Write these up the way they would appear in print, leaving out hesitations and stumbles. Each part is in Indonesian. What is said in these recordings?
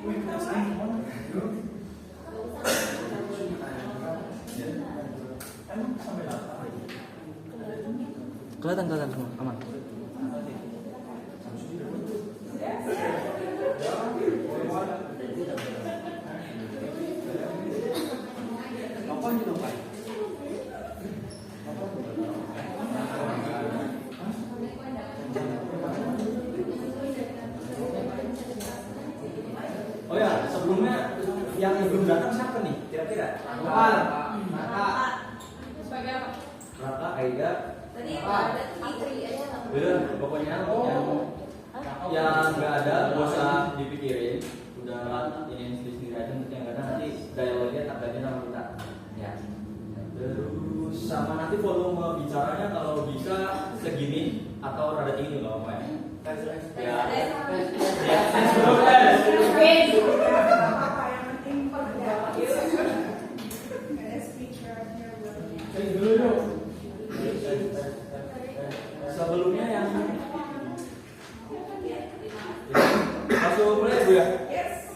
Kelihatan semua aman. Oh ya, sebelumnya yang belum datang siapa nih? Kira-kira? Sebagai apa? Raka, Aida. Tadi ada Fitri aja. Pokoknya yang nggak ada gak usah dipikirin, udah ini sendiri aja. Nanti yang nggak ada nanti dialognya tak ganti nama kita. Ya. Terus sama nanti volume bicaranya kalau bisa segini atau rada tinggi nggak apa-apa ya. Ya. Sebelumnya yang langsung mulai Bu ya? Yes.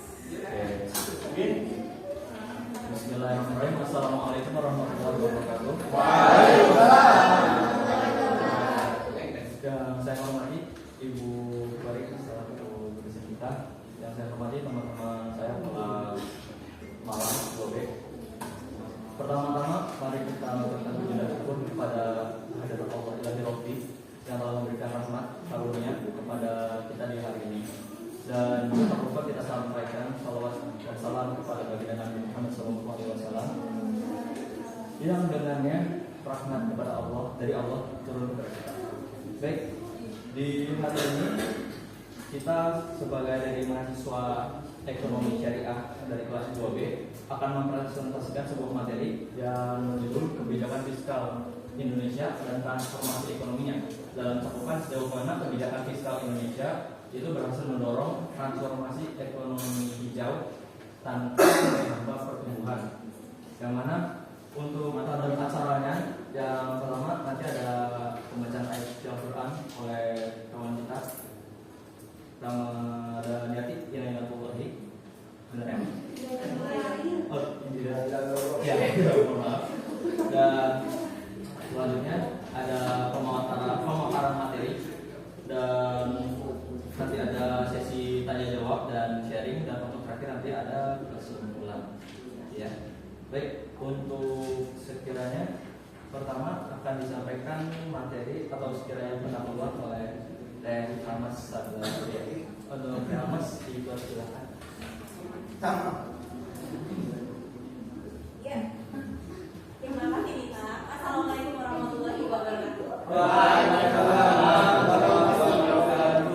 Bismillahirrahmanirrahim. Assalamualaikum warahmatullahi wabarakatuh. Yang saya hormati Ibu Barik selaku dosen kita, yang saya hormati teman-teman saya kelas Malang 2B. Pertama-tama mari kita mengucapkan puji dan syukur kepada hadirat Allah Ilahi Rabbi yang telah memberikan rahmat karunia kepada kita di hari ini. Dan tak lupa kita sampaikan salawat dan salam kepada baginda Nabi Muhammad SAW yang dengannya rahmat kepada Allah dari Allah turun kepada kita. Baik, di hari ini kita sebagai dari mahasiswa ekonomi syariah dari kelas 2B akan mempresentasikan sebuah materi yang berjudul kebijakan fiskal Indonesia dan transformasi ekonominya. Dalam cakupan sejauh mana kebijakan fiskal Indonesia itu berhasil mendorong transformasi ekonomi hijau tanpa menambah pertumbuhan. Yang mana untuk materi acaranya yang pertama nanti ada pembacaan ayat Al-Quran oleh kawan kita. Nama ada Niati Inayatullahi. Benar ya? Oh, ya, maaf. Dan selanjutnya ada pemaparan materi dan nanti ada sesi tanya jawab dan sharing, dan untuk terakhir nanti ada kesimpulan. Ya, baik, untuk sekiranya pertama akan disampaikan materi atau sekiranya pendahuluan oleh Teh Ramas Sadari. Untuk Ramas dipersilakan. Sama. Ya. Terima kasih Nita. Assalamualaikum warahmatullahi wabarakatuh. Waalaikumsalam warahmatullahi wabarakatuh.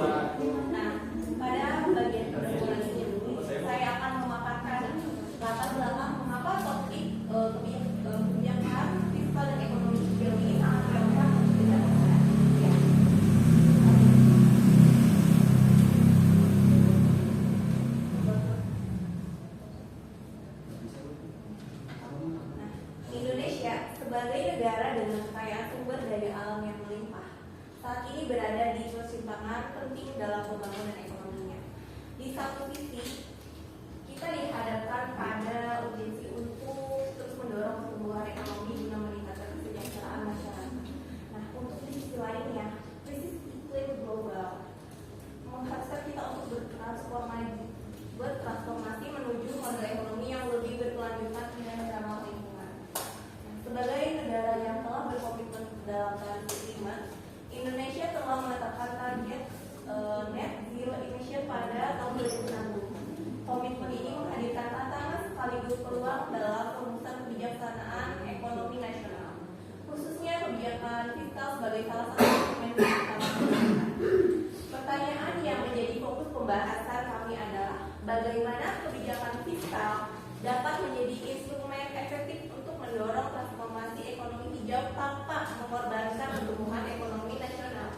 Nah, pada bagian kesimpulan ini saya akan memaparkan latar belakang mengapa topik kebijakan fiskal dan ekonomi hijau ini sangat relevan untuk kita bahas. Ya. Indonesia sebagai negara dengan kekayaan sumber daya alam yang melimpah saat ini berada di persimpangan penting dalam pembangunan ekonominya. Di satu sisi, kita dihadapkan pada urgensi untuk terus mendorong pertumbuhan ekonomi guna meningkatkan kesejahteraan masyarakat. Nah, untuk di sisi lainnya, krisis iklim global mengharuskan kita untuk bertransformasi menuju model ekonomi yang lebih berkelanjutan dan ramah lingkungan. Sebagai negara yang telah berkomitmen dalam Paris Agreement, Indonesia telah menetapkan target net zero emission pada tahun 2060. Komitmen ini menghadirkan tantangan sekaligus peluang dalam perumusan kebijaksanaan ekonomi nasional, khususnya kebijakan fiskal sebagai salah satu instrumen utama. Pertanyaan yang menjadi fokus pembahasan kami adalah bagaimana kebijakan fiskal dapat menjadi instrumen efektif untuk mendorong transformasi ekonomi hijau tanpa mengorbankan pertumbuhan ekonomi nasional.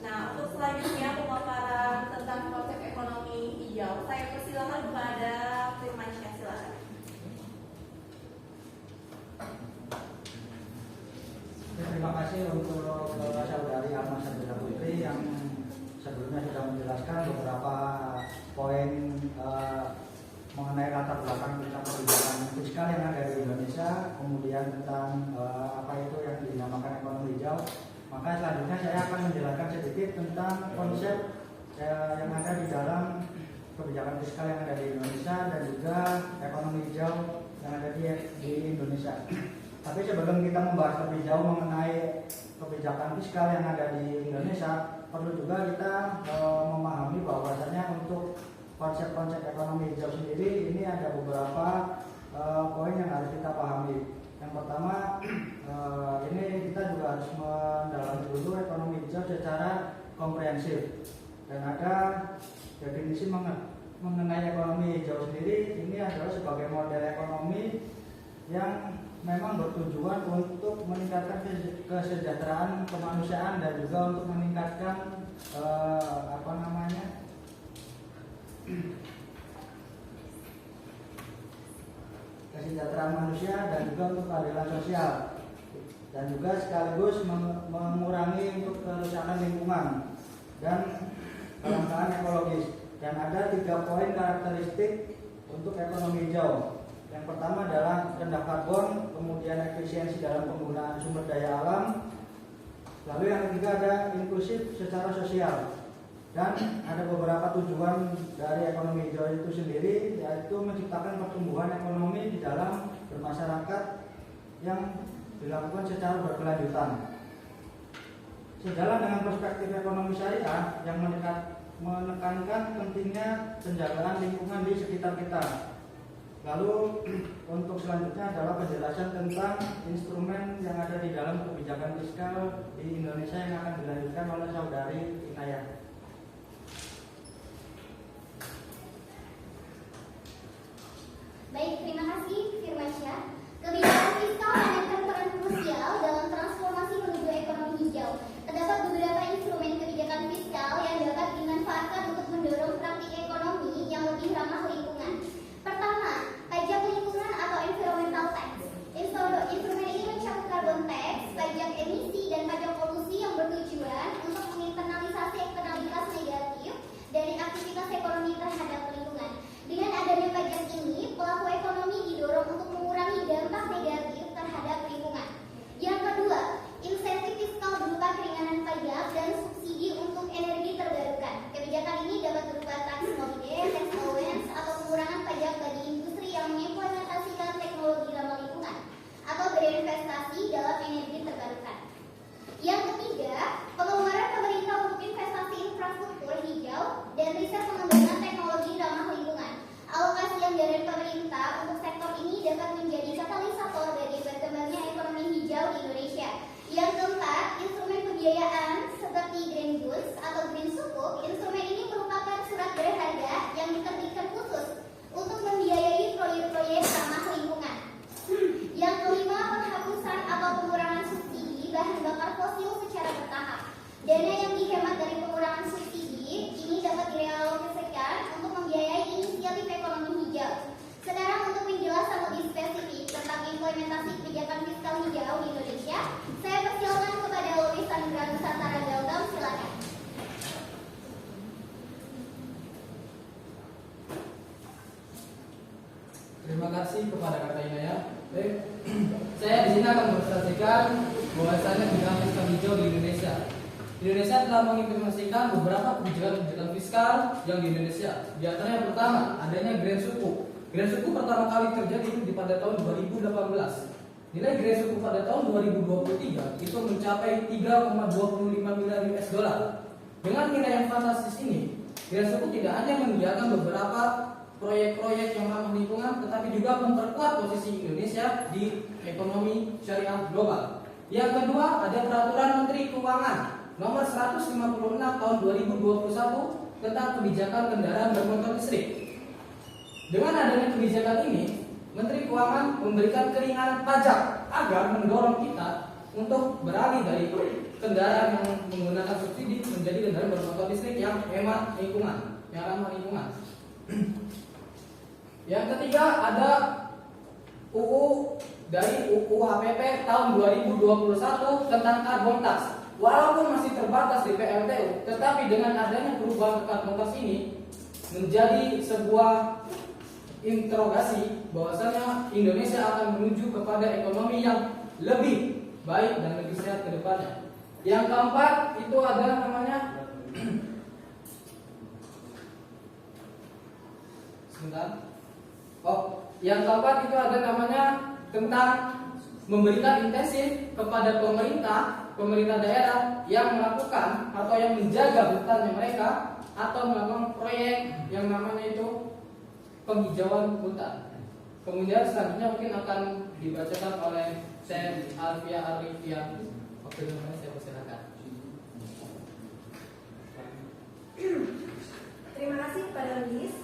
Nah, untuk selanjutnya pemaparan tentang konsep ekonomi hijau, saya persilakan kepada Firmansyah, silakan. Terima kasih untuk saudari Ahmad Sabila Putri yang sebelumnya sudah menjelaskan beberapa poin kemudian tentang apa itu yang dinamakan ekonomi hijau. Maka selanjutnya saya akan menjelaskan sedikit tentang konsep yang ada di dalam kebijakan fiskal yang ada di Indonesia dan juga ekonomi hijau yang ada di Indonesia. Tapi sebelum kita membahas lebih jauh mengenai kebijakan fiskal yang ada di Indonesia, perlu juga kita memahami bahwasanya untuk konsep-konsep ekonomi hijau sendiri ini ada beberapa poin yang harus kita pahami. Yang pertama, ini kita juga harus mendalami dulu ekonomi hijau secara komprehensif. Dan ada definisi mengenai ekonomi hijau sendiri, ini adalah sebagai model ekonomi yang memang bertujuan untuk meningkatkan kesejahteraan kemanusiaan dan juga untuk meningkatkan kesejahteraan manusia dan juga untuk keadilan sosial, dan juga sekaligus mengurangi untuk kerusakan lingkungan dan kelangkaan ekologis. Dan ada 3 poin karakteristik untuk ekonomi hijau. Yang pertama adalah rendah karbon, kemudian efisiensi dalam penggunaan sumber daya alam, lalu yang ketiga ada inklusif secara sosial. Dan ada beberapa tujuan dari ekonomi hijau itu sendiri, yaitu menciptakan pertumbuhan ekonomi di dalam bermasyarakat yang dilakukan secara berkelanjutan. Sejalan dengan perspektif ekonomi syariah yang menekankan pentingnya penjagaan lingkungan di sekitar kita. Lalu untuk selanjutnya adalah penjelasan tentang instrumen yang ada di dalam kebijakan fiskal di Indonesia yang akan dilanjutkan oleh saudari Inayah. Baik, terima kasih Firmansyah. Kebijakan fiskal memainkan peran krusial dalam transformasi menuju ekonomi hijau. Terdapat beberapa instrumen kebijakan fiskal yang dapat dimanfaatkan untuk mendorong praktik ekonomi yang lebih ramah lingkungan. Pertama, pajak lingkungan atau environmental tax. Instrumen ini mencakup carbon tax, pajak emisi, dan pajak polusi yang bertujuan untuk menginternalisasi eksternalitas negatif dari aktivitas ekonomi terhadap lingkungan. Dengan adanya pajak ini, pelaku ekonomi didorong untuk mengurangi dampak negatif terhadap lingkungan. Yang kedua, insentif fiskal berupa keringanan pajak dan subsidi untuk energi terbarukan. Kebijakan ini dapat berupa tax holiday, tax allowance, atau pengurangan pajak bagi industri yang mengimplementasikan teknologi ramah lingkungan atau berinvestasi dalam energi terbarukan. Yang ketiga, pengeluaran pemerintah untuk investasi infrastruktur hijau dan riset pengembangan teknologi ramah lingkungan. Alokasi anggaran pemerintah untuk sektor ini dapat menjadi katalisator bagi berkembangnya ekonomi hijau di Indonesia. Yang keempat, instrumen pembiayaan seperti Green Bonds atau Green Sukuk. Instrumen ini merupakan surat berharga yang diterbitkan khusus untuk membiayai proyek-proyek ramah lingkungan. Yang kelima, penghapusan atau pengurangan subsidi bahan bakar fosil secara bertahap. Dana yang dihemat dari pengurangan subsidi ini dapat direalokasikan untuk membiayai inisiatif ekonomi hijau. Sekarang untuk penjelasan lebih spesifik tentang implementasi kebijakan fiskal hijau di Indonesia, saya persilakan kepada Louis Sandra Nusantara Gautam, silakan. Terima kasih kepada Kak Inayah. Baik, saya di sini akan mempresentasikan bahwasannya kebijakan fiskal hijau di Indonesia. Indonesia telah mengimplementasikan beberapa kebijakan fiskal yang di Indonesia. Di antaranya yang pertama, adanya Green Sukuk. Green Sukuk pertama kali terjadi pada tahun 2018. Nilai Green Sukuk pada tahun 2023 itu mencapai 3,25 miliar US dollar. Dengan nilai yang fantastis ini, Green Sukuk tidak hanya menyediakan beberapa proyek-proyek yang ramah lingkungan, tetapi juga memperkuat posisi Indonesia di ekonomi syariah global. Yang kedua, ada Peraturan Menteri Keuangan Nomor 156 Tahun 2021 tentang kebijakan kendaraan bermotor listrik. Dengan adanya kebijakan ini, Menteri Keuangan memberikan keringanan pajak agar mendorong kita untuk beralih dari kendaraan yang menggunakan subsidi menjadi kendaraan bermotor listrik yang hemat lingkungan, yang ramah lingkungan. Yang ketiga ada UU dari UU HPP tahun 2021 tentang carbon tax. Walaupun masih terbatas di PLTU, tetapi dengan adanya perubahan carbon tax ini menjadi sebuah interogasi bahwasanya Indonesia akan menuju kepada ekonomi yang lebih baik dan lebih sehat ke depannya. Yang keempat itu ada namanya yang keempat itu ada namanya tentang memberikan intensif kepada pemerintah daerah yang melakukan atau yang menjaga hutannya mereka atau melakukan proyek yang namanya itu penghijauan hutan. Kemudian selanjutnya mungkin akan dibacakan oleh Syekh Alfia Arifia. Waktu dimana saya persilakan. Terima kasih kepada Luis.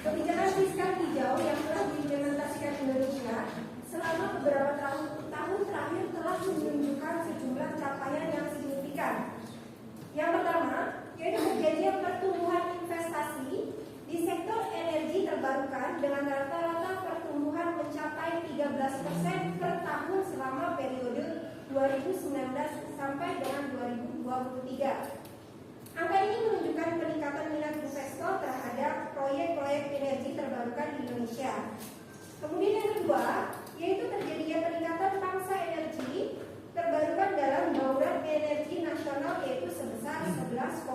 Kebijakan fiskal hijau yang telah diimplementasikan Indonesia selama beberapa tahun terakhir telah menunjukkan sejumlah capaian yang signifikan. Yang pertama, yaitu terjadinya pertumbuhan investasi di sektor energi terbarukan dengan rata-rata pertumbuhan mencapai 13% per tahun selama periode 2019 sampai dengan 2023. Angka ini menunjukkan peningkatan minat investor terhadap proyek-proyek energi terbarukan di Indonesia. Kemudian yang kedua, yaitu terjadinya peningkatan pangsa energi terbarukan dalam bauran energi nasional yaitu sebesar 11,2%.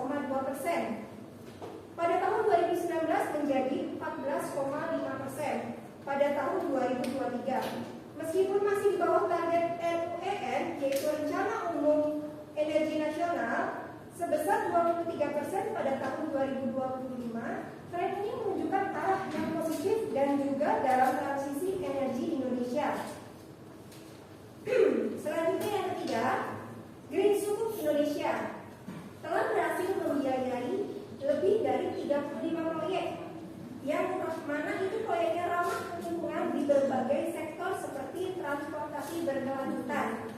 Pada tahun 2019 menjadi 14,5% pada tahun 2023. Meskipun masih di bawah target RUEN yaitu Rencana Umum Energi Nasional sebesar 23% pada tahun 2025, tren ini menunjukkan arah yang positif dan juga dalam transisi energi Indonesia. Selanjutnya yang ketiga, Green Sukuk Indonesia telah berhasil membiayai lebih dari 35 proyek yang mana itu proyeknya ramah lingkungan di berbagai sektor seperti transportasi berkelanjutan,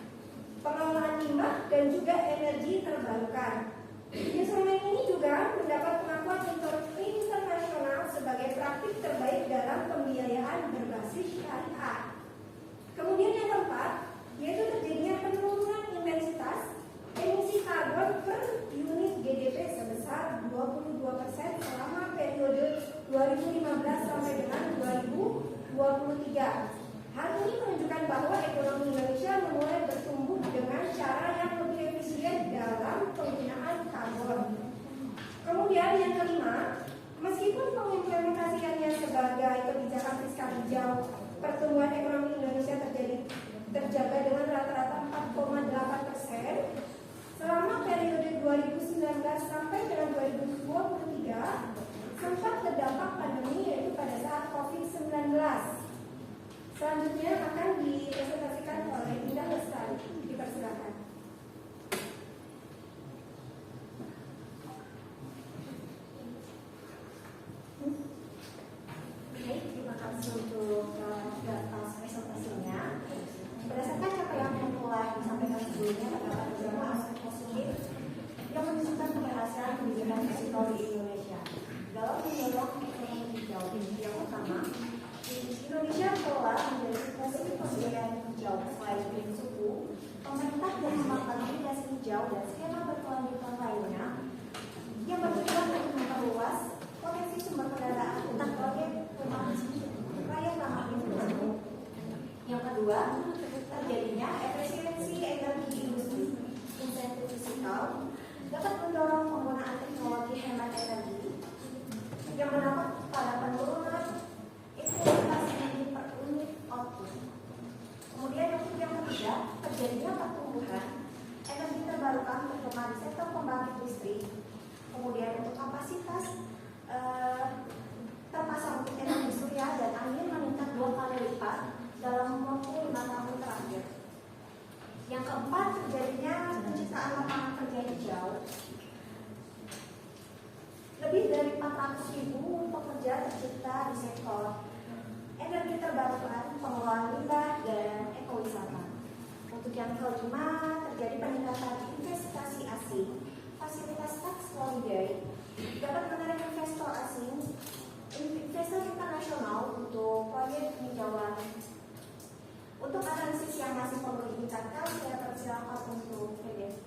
pengelolaan limbah dan juga energi terbarukan. Instrumen ini juga mendapat pengakuan internasional sebagai praktik terbaik dalam pembiayaan berbasis syariah. Kemudian yang keempat, yaitu terjadinya penurunan intensitas emisi karbon per unit GDP sebesar 22% selama periode 2015 sampai dengan 2023. Hal ini menunjukkan bahwa ekonomi Indonesia mulai bertumbuh dengan cara yang lebih efisien dalam penggunaan karbon. Kemudian yang kelima, meskipun mengimplementasikannya sebagai kebijakan fiskal hijau, pertumbuhan ekonomi Indonesia terjaga dengan rata-rata 4,8% selama periode 2019 sampai dengan 2023, sempat terdampak pandemi yaitu pada saat COVID-19. Selanjutnya akan dipresentasikan oleh Indah Lestari. Dipersilakan. Baik, terima kasih untuk presentasinya. Berdasarkan capaian yang telah disampaikan sebelumnya, terdapat beberapa aspek positif yang menunjukkan keberhasilan kebijakan fiskal di Indonesia dalam mendorong ekonomi hijau. Yang pertama, Indonesia telah menjadi spesifik pembiayaan hijau selain green suku. Pemerintah telah melakukan mitigasi hijau dan skema berkelanjutan lainnya yang bertujuan untuk memperluas potensi sumber pendanaan untuk proyek proyek ramah lingkungan. Yang kedua, terjadinya efisiensi energi industri. Insentif fiskal dapat mendorong penggunaan teknologi hemat energi yang berdampak pada penurunan intensitas energi per unit output. Kemudian untuk yang ketiga, terjadinya pertumbuhan energi terbarukan terutama di sektor pembangkit listrik. Kemudian untuk kapasitas terpasang energi surya dan angin meningkat 2 kali lipat dalam waktu 5 tahun terakhir. Yang keempat, terjadinya penciptaan lapangan kerja hijau. Lebih dari 400.000 pekerja tercipta di sektor energi terbarukan, pengelolaan limbah, dan ekowisata. Untuk yang kelima, terjadi peningkatan investasi asing. Fasilitas tax holiday dapat menarik investor asing, investor internasional untuk proyek penghijauan. Untuk analisis yang masih perlu ditingkatkan, saya persilakan untuk PDF.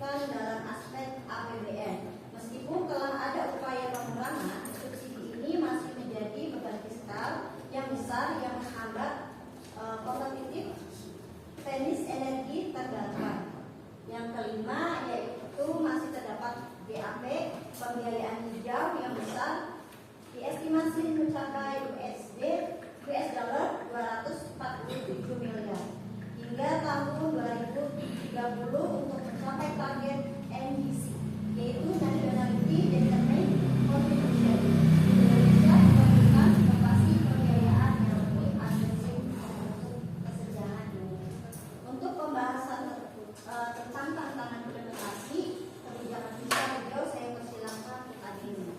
dimasukkan dalam aspek APBN. Meskipun telah ada upaya pengurangan, subsidi ini masih menjadi beban fiskal yang besar yang menghambat kompetitif teknis energi terbarukan. Yang kelima yaitu masih terdapat BAP pembiayaan hijau yang besar diestimasi mencapai US dollar 247 miliar hingga tahun 2030 untuk mencapai target NDC, yaitu Nationality Determined Contribution. Indonesia memerlukan inovasi pembiayaan yang lebih agresif untuk kesenjangan ini. Untuk pembahasan tentang tantangan implementasi kebijakan fiskal hijau, saya persilakan Adini.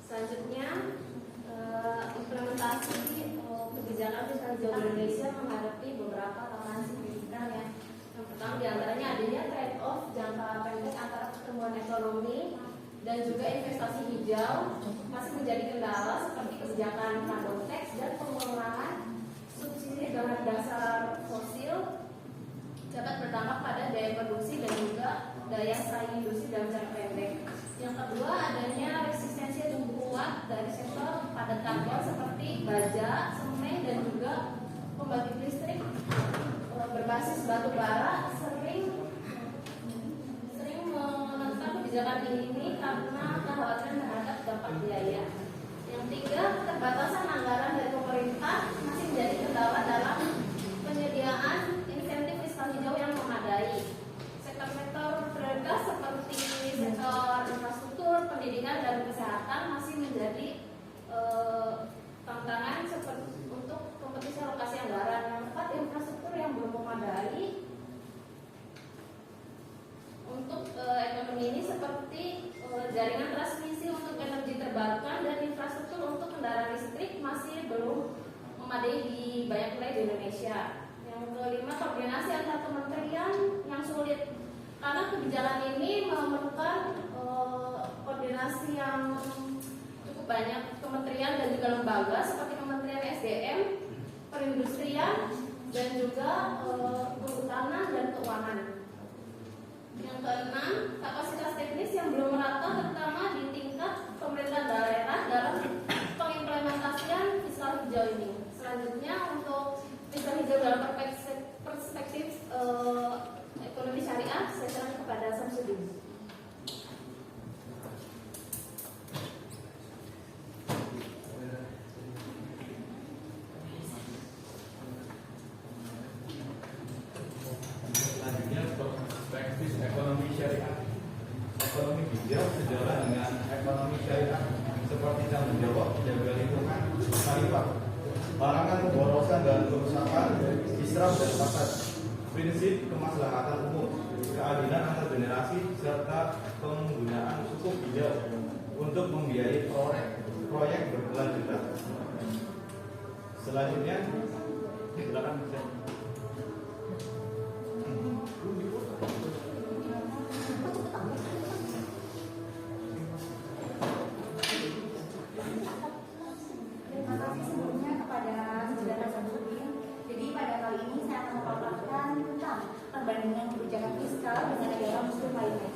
Selanjutnya, implementasi kebijakan fiskal hijau Indonesia menghadapi beberapa tantangan signifikan ya. Yang pertama diantaranya adanya trade-off jangka pendek antara pertumbuhan ekonomi dan juga investasi hijau masih menjadi kendala, seperti kebijakan carbon tax dan pengurangan subsidi bahan dasar fosil dapat berdampak pada daya produksi dan juga daya saing industri dalam jangka pendek. Yang kedua, adanya resistensi yang kuat dari sektor padat karbon seperti baja, semen, dan juga pembangkit listrik berbasis batu bara sering menentang kebijakan ini karena kekhawatiran terhadap dampak biaya. Yang tiga, keterbatasan anggaran dari pemerintah masih menjadi kendala dalam penyediaan insentif fiskal hijau yang memadai. Sektor-sektor prioritas seperti sektor infrastruktur, pendidikan, dan kesehatan masih menjadi tantangan untuk kompetisi alokasi anggaran. Yang keempat, infrastruktur yang belum memadai untuk ekonomi ini seperti jaringan transmisi untuk energi terbarukan dan infrastruktur untuk kendaraan listrik masih belum memadai di banyak wilayah di Indonesia. Yang kelima, koordinasi antar kementerian yang sulit karena kebijakan ini memerlukan koordinasi yang cukup banyak kementerian dan juga lembaga seperti Kementerian SDM, Perindustrian, dan juga Kehutanan dan Keuangan. Yang keenam, kapasitas teknis yang belum merata terutama di tingkat pemerintah daerah dalam pengimplementasian fiskal hijau ini. Selanjutnya, untuk fiskal hijau dalam perspektif ekonomi syariah, saya serahkan kepada Samsudin. Selanjutnya, perspektif ekonomi syariah. Ekonomi hijau sejalan dengan ekonomi syariah seperti tanggung jawab, jaga lingkungan, syariah, larangan pemborosan dan kerusakan, israf dan fasad, prinsip kemaslahatan umum, keadilan antar generasi, serta penggunaan sukuk hijau untuk membiayai proyek berkelanjutan. Selanjutnya, silakan bisa. Terima kasih sebelumnya kepada saudara Samsudin. Jadi pada kali ini saya akan memaparkan tentang perbandingan kebijakan fiskal dengan negara muslim lainnya.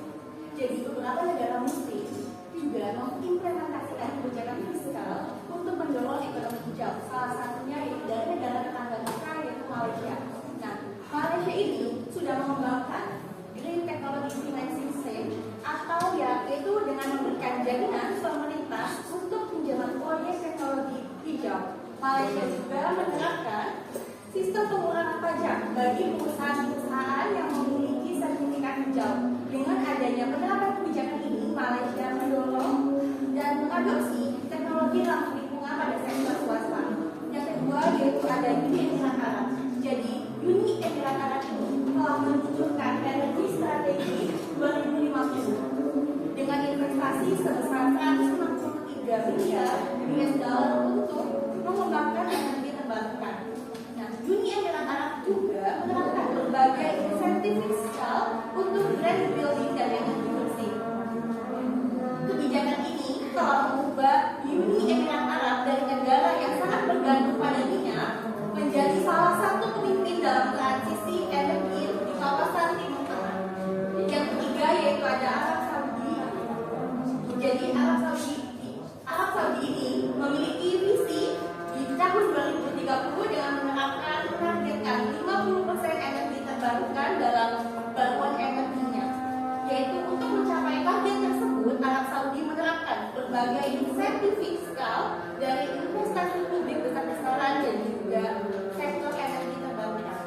Jadi beberapa negara muslim juga mengimplementasikan kebijakan fiskal untuk mendorong ekonomi hijau. Salah satunya dari negara tetangga kita yaitu Malaysia. Nah, Malaysia ini sudah mengembangkan Green Technology Financing Scheme atau yaitu dengan memberikan jaminan pemerintah untuk pinjaman proyek teknologi hijau. Malaysia juga menerapkan sistem pengurangan pajak bagi perusahaan-perusahaan yang memiliki sertifikat hijau. Dengan adanya penerapan kebijakan ini, Malaysia mendorong dan mengadopsi teknologi ramah lingkungan pada sektor swasta. Yang kedua yaitu ada Uni Emirat Arab. Jadi Uni Emirat Arab ini telah meluncurkan energi strategi 2050 dengan investasi sebesar 163 miliar US dollar untuk mengembangkan energi terbarukan. Nah, Uni Emirat Arab juga menerapkan berbagai insentif fiskal untuk green building dan energi bersih. Jadi Arab Saudi ini memiliki visi di tahun 2030 dengan menargetkan 50% energi terbarukan dalam baluan energinya. Yaitu untuk mencapai target tersebut, Arab Saudi menerapkan berbagai insentif fiskal dari investasi publik besar-besaran dan juga sektor energi terbarukan.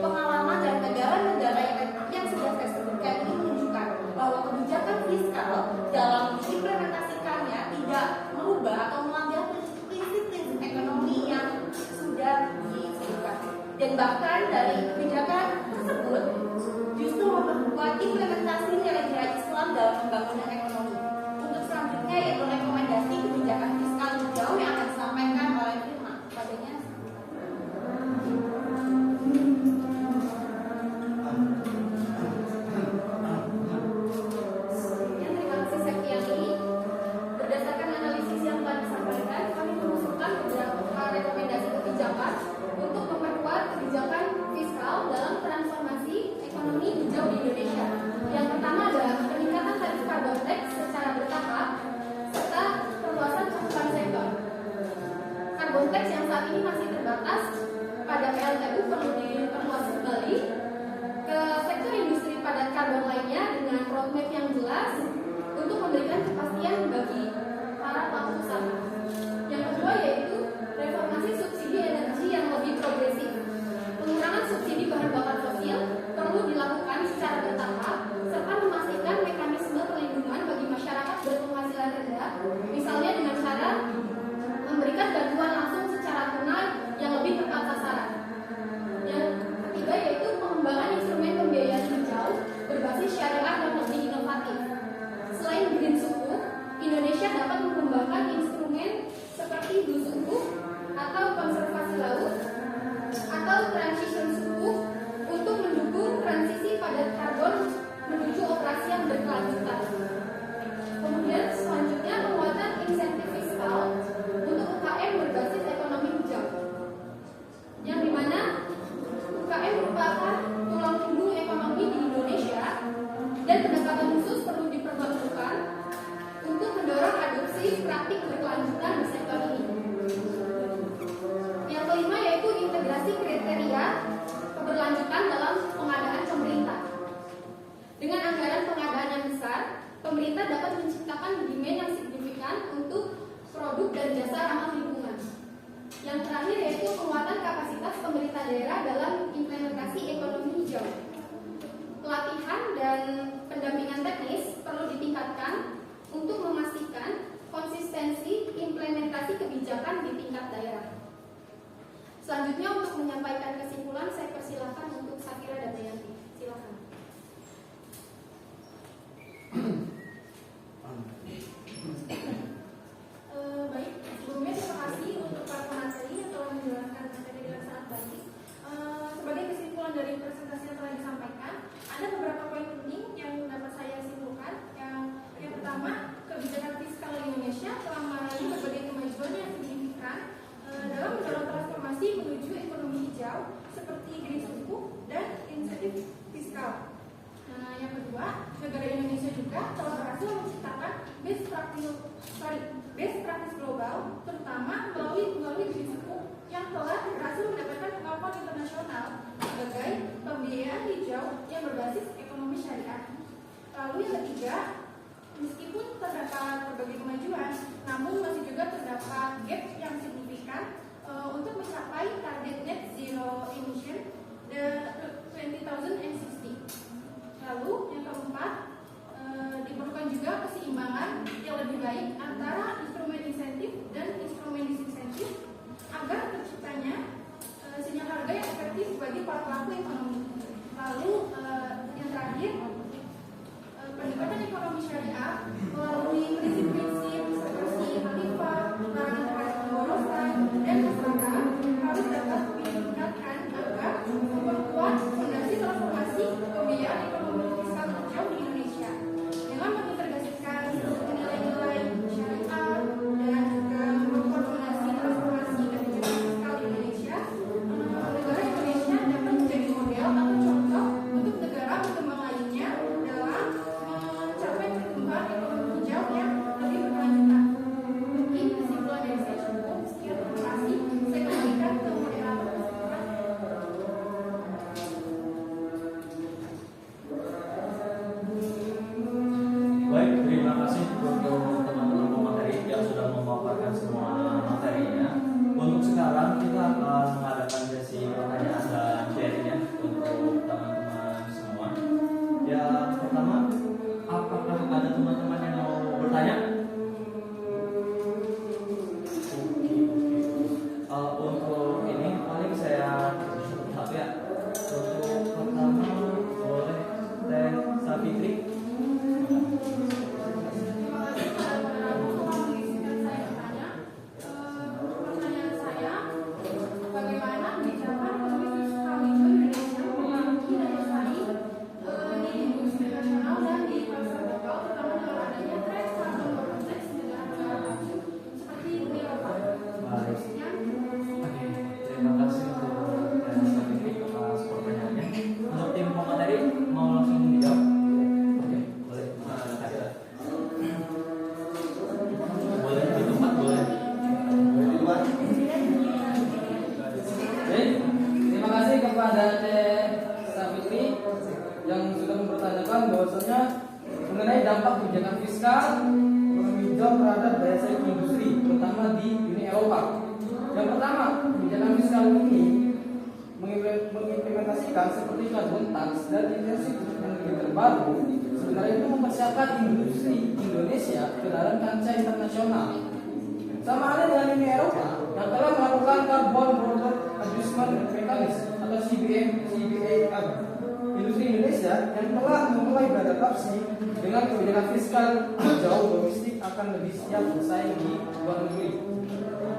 Pengalaman dari negara-negara yang sudah saya sebutkan ini menunjukkan bahwa kebijakan fiskal dalam diimplementasikannya tidak merubah atau melanggar prinsip-prinsip ekonomi yang sudah disebutkan. Dan bahkan dari kebijakan tersebut justru memperkuat implementasi nilai-nilai Islam dalam pembangunan ekonomi. Untuk selanjutnya yaitu rekomendasi kebijakan fiskal hijau yang akan disampaikan oleh Firma. Padanya terima kasih Sektiani. Berdasarkan analisis yang telah disampaikan, kami mengusulkan beberapa rekomendasi kebijakan untuk memperkuat kebijakan fiskal dalam transformasi ekonomi hijau di Indonesia. Yang pertama adalah peningkatan tarif carbon tax secara bertahap serta perluasan cakupan sektor. Carbon tax yang saat ini masih terbatas pada PLTU perlu diperluas kembali ke sektor industri padat karbon lainnya dengan roadmap yang jelas untuk memberikan kepastian bagi para pelaku usaha. Yang kedua yaitu reformasi subsidi energi yang lebih progresif. Pengurangan subsidi bahan bakar fosil perlu dilakukan secara bertahap serta memastikan mekanisme perlindungan bagi masyarakat berpenghasilan rendah, misalnya dengan cara memberikan bantuan langsung secara tunai yang lebih tepat sasaran. Yang ketiga yaitu pengembangan instrumen pembiayaan hijau berbasis syariah yang lebih inovatif. Selain green sukuk, Indonesia dapat mengembangkan instrumen seperti blue sukuk atau konservasi laut atau transition sukuk untuk mendukung transisi padat karbon menuju operasi yang berkelanjutan. Kemudian selanjutnya penguatan insentif fiskal untuk UKM berbasis ekonomi hijau, yang dimana UKM merupakan tulang punggung ekonomi di Indonesia dan pendekatan khusus perlu diperbantukan untuk mendorong adopsi praktik berkelanjutan di sektor ini. Yang kelima yaitu integrasi kriteria keberlanjutan dalam pengadaan pemerintah. Dengan anggaran pengadaan yang besar, pemerintah dapat menciptakan demand yang signifikan untuk produk dan jasa ramah lingkungan. Yang terakhir yaitu penguatan kapasitas pemerintah daerah dalam implementasi ekonomi hijau. Pelatihan dan pendampingan teknis perlu ditingkatkan untuk memastikan konsistensi implementasi kebijakan di tingkat daerah. Selanjutnya untuk menyampaikan kesimpulan saya persilahkan untuk Safira dan Dayanti. Silakan. Baik, sebelumnya terima kasih untuk para pemateri yang telah menjelaskan materi dengan sangat baik. Sebagai kesimpulan dari presentasi yang telah disampaikan, ada beberapa poin penting yang dapat saya simpulkan. Yang pertama, kebijakan fiskal Indonesia telah meraih berbagai kemajuan yang signifikan dalam mendorong transformasi menuju ekonomi hijau seperti green sukuk dan insentif fiskal. Yang kedua, negara Indonesia juga telah berhasil menciptakan best practice global, terutama melalui green sukuk yang telah berhasil mendapatkan pengakuan internasional sebagai pembiayaan hijau yang berbasis ekonomi syariah. Lalu yang ketiga, meskipun terdapat berbagai kemajuan, namun masih juga terdapat gap yang signifikan untuk mencapai target net zero emission 2060. Lalu yang keempat, diperlukan juga keseimbangan yang lebih baik antara instrumen insentif dan instrumen disinsentif agar terciptanya sinyal harga yang efektif bagi para pelaku ekonomi. Lalu yang terakhir, pendekatan ekonomi syariah melalui bertanya? Untuk ini paling saya satu ya. Untuk pertama boleh Teh Savitri. Pertanyaan saya, bagaimana kebijakan pembisnis kami Indonesia mempengaruhi daya saing di industri nasional dan di pasar global, terutama dengan adanya tren carbon border tax dengan negara maju seperti Uni Eropa. Baik. Terima kasih untuk Teh Savitri atas pertanyaannya. Untuk tim pemateri mau langsung dijawab? Oke, boleh. Boleh di tempat, boleh. Di luar. Baik, terima kasih kepada Teh Savitri yang sudah mempertanyakan bahwasanya mengenai dampak kebijakan fiskal ekonomi hijau terhadap daya saing industri, terutama di Uni Eropa. Yang pertama, kebijakan fiskal ini mengimplementasikan seperti carbon tax dan intensif energi terbaru. Sebenarnya itu mempersiapkan industri Indonesia ke dalam kancah internasional. Sama halnya dengan Uni Eropa yang telah melakukan Carbon Border Adjustment Mechanism atau CBAM. Industri Indonesia yang telah memulai beradaptasi dengan kebijakan fiskal hijau domestik akan lebih siap bersaing di luar negeri.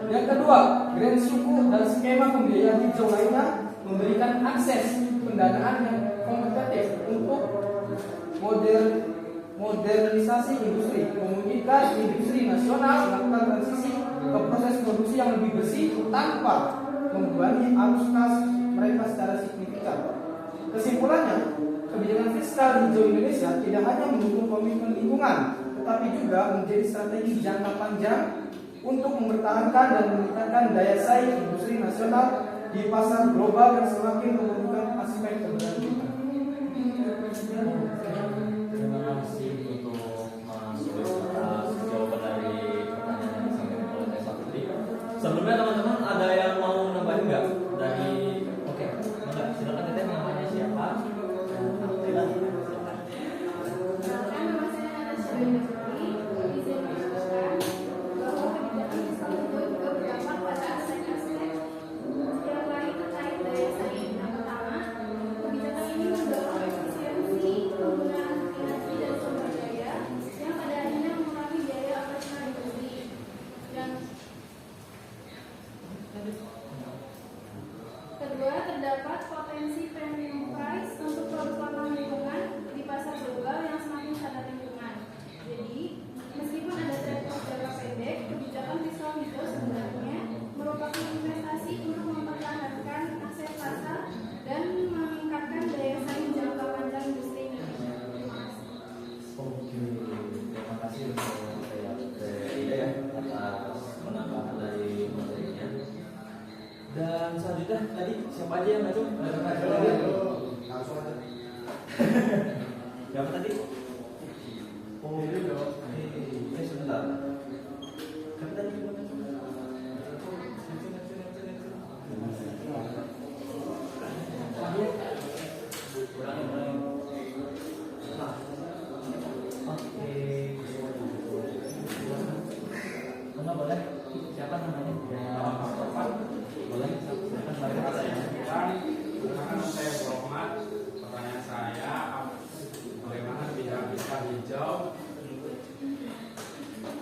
Yang kedua, grant suku dan skema pembiayaan hijau lainnya memberikan akses pendanaan yang kompetitif untuk modernisasi industri, memungkinkan industri nasional melakukan transisi ke proses produksi yang lebih bersih tanpa membebani arus kas mereka secara signifikan. Kesimpulannya, kebijakan fiskal hijau Indonesia tidak hanya mendukung komitmen lingkungan, tetapi juga menjadi strategi jangka panjang untuk mempertahankan dan meningkatkan daya saing industri nasional di pasar global yang semakin membutuhkan aspek keberlanjutan. Terima kasih untuk Mas Louis atas jawaban dari pertanyaan yang disampaikan oleh Teh Savitri. Sebelumnya teman-teman ada yang mau nambahin nggak dari? Oke, enggak. Silakan Teteh, namanya siapa? Perkenalkan, nama saya Natasha Winifredi. Izin menjelaskan bahwa kebijakan fiskal hijau juga berdampak pada aspek-aspek yang lain terkait daya saing. Yang pertama, kebijakan ini mendorong efisiensi penggunaan energi dan sumber daya yang pada akhirnya mengurangi biaya operasional industri. Dan kedua, terdapat potensi premium price untuk produk ramah lingkungan di pasar global yang semakin sadar lingkungan. Jadi, meskipun ada trade-off jangka pendek, kebijakan fiskal hijau sebenarnya merupakan investasi untuk mempertahankan aset pasar dan meningkatkan daya saing jangka panjang industri Indonesia. Terima kasih. Oke, terima kasih untuk Teh Ida ya atas penambahan dari materinya. Dan selanjutnya tadi siapa aja yang maju? Langsung aja. Siapa tadi? Oh, sebentar. Siapa tadi? Boleh? Siapa namanya? Boleh? Silakan Perkenalkan, saya Muhammad. Pertanyaan saya, bagaimana kebijakan fiskal hijau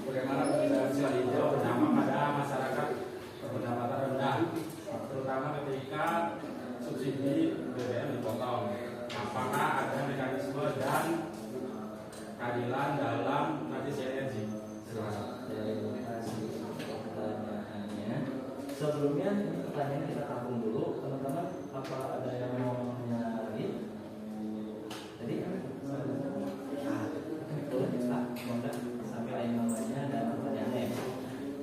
berdampak pada masyarakat berpendapatan rendah, terutama ketika subsidi BBM dipotong. Apakah ada mekanisme dan keadilan dalam transisi energi? Terima kasih. Pertanyaannya. Sebelumnya ini pertanyaan kita tampung dulu, teman-teman. Apa ada yang mau nanya lagi? Tadi boleh Pak, semoga sampai namanya dan pertanyaannya.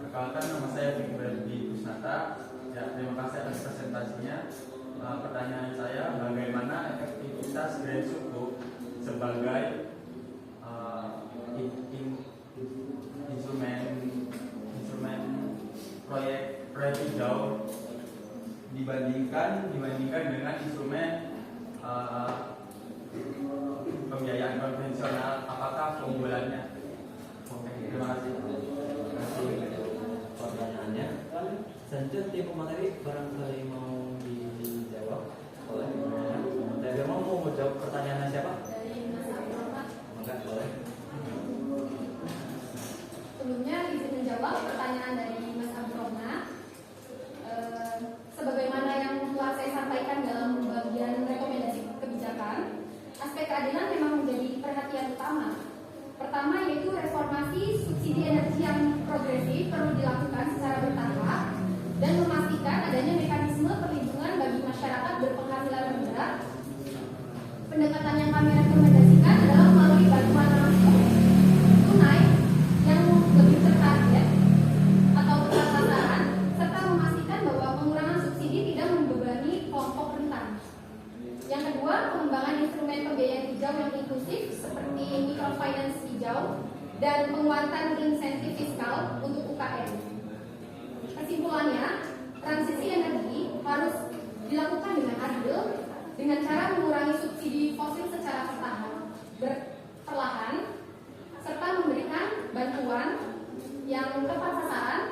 Perkenalkan, nama saya Fikri Kusnata. Ya, terima kasih atas presentasinya. Pertanyaan saya, bagaimana efektivitas grant suku sebagai instrumen proyek hijau dibandingkan dengan instrumen pembiayaan konvensional? Apakah keunggulannya? Oke, Lanjut tim pemateri barangkali mau dijawab oleh dari mau jawab pertanyaannya siapa? Dari Mas Abdurrahman. Enggak boleh. Sebelumnya izin menjawab pertanyaan dari Mas Abdurrahman. Sebagaimana yang telah saya sampaikan dalam bagian rekomendasi kebijakan, aspek keadilan memang menjadi perhatian utama. Pertama yaitu reformasi subsidi energi yang progresif perlu dilakukan secara bertahap dan memastikan adanya mekanisme perlindungan bagi masyarakat berpenghasilan rendah. Pendekatan yang kami rekomendasikan adalah melalui bantuan langsung tunai yang lebih tertarget atau tepat sasaran, serta memastikan bahwa pengurangan subsidi tidak membebani kelompok rentan. Yang kedua, pengembangan instrumen pembiayaan hijau yang inklusif seperti microfinance hijau dan penguatan insentif fiskal untuk UKM. Kesimpulannya, transisi energi harus dilakukan dengan adil dengan cara mengurangi subsidi fosil secara perlahan serta memberikan bantuan yang tepat sasaran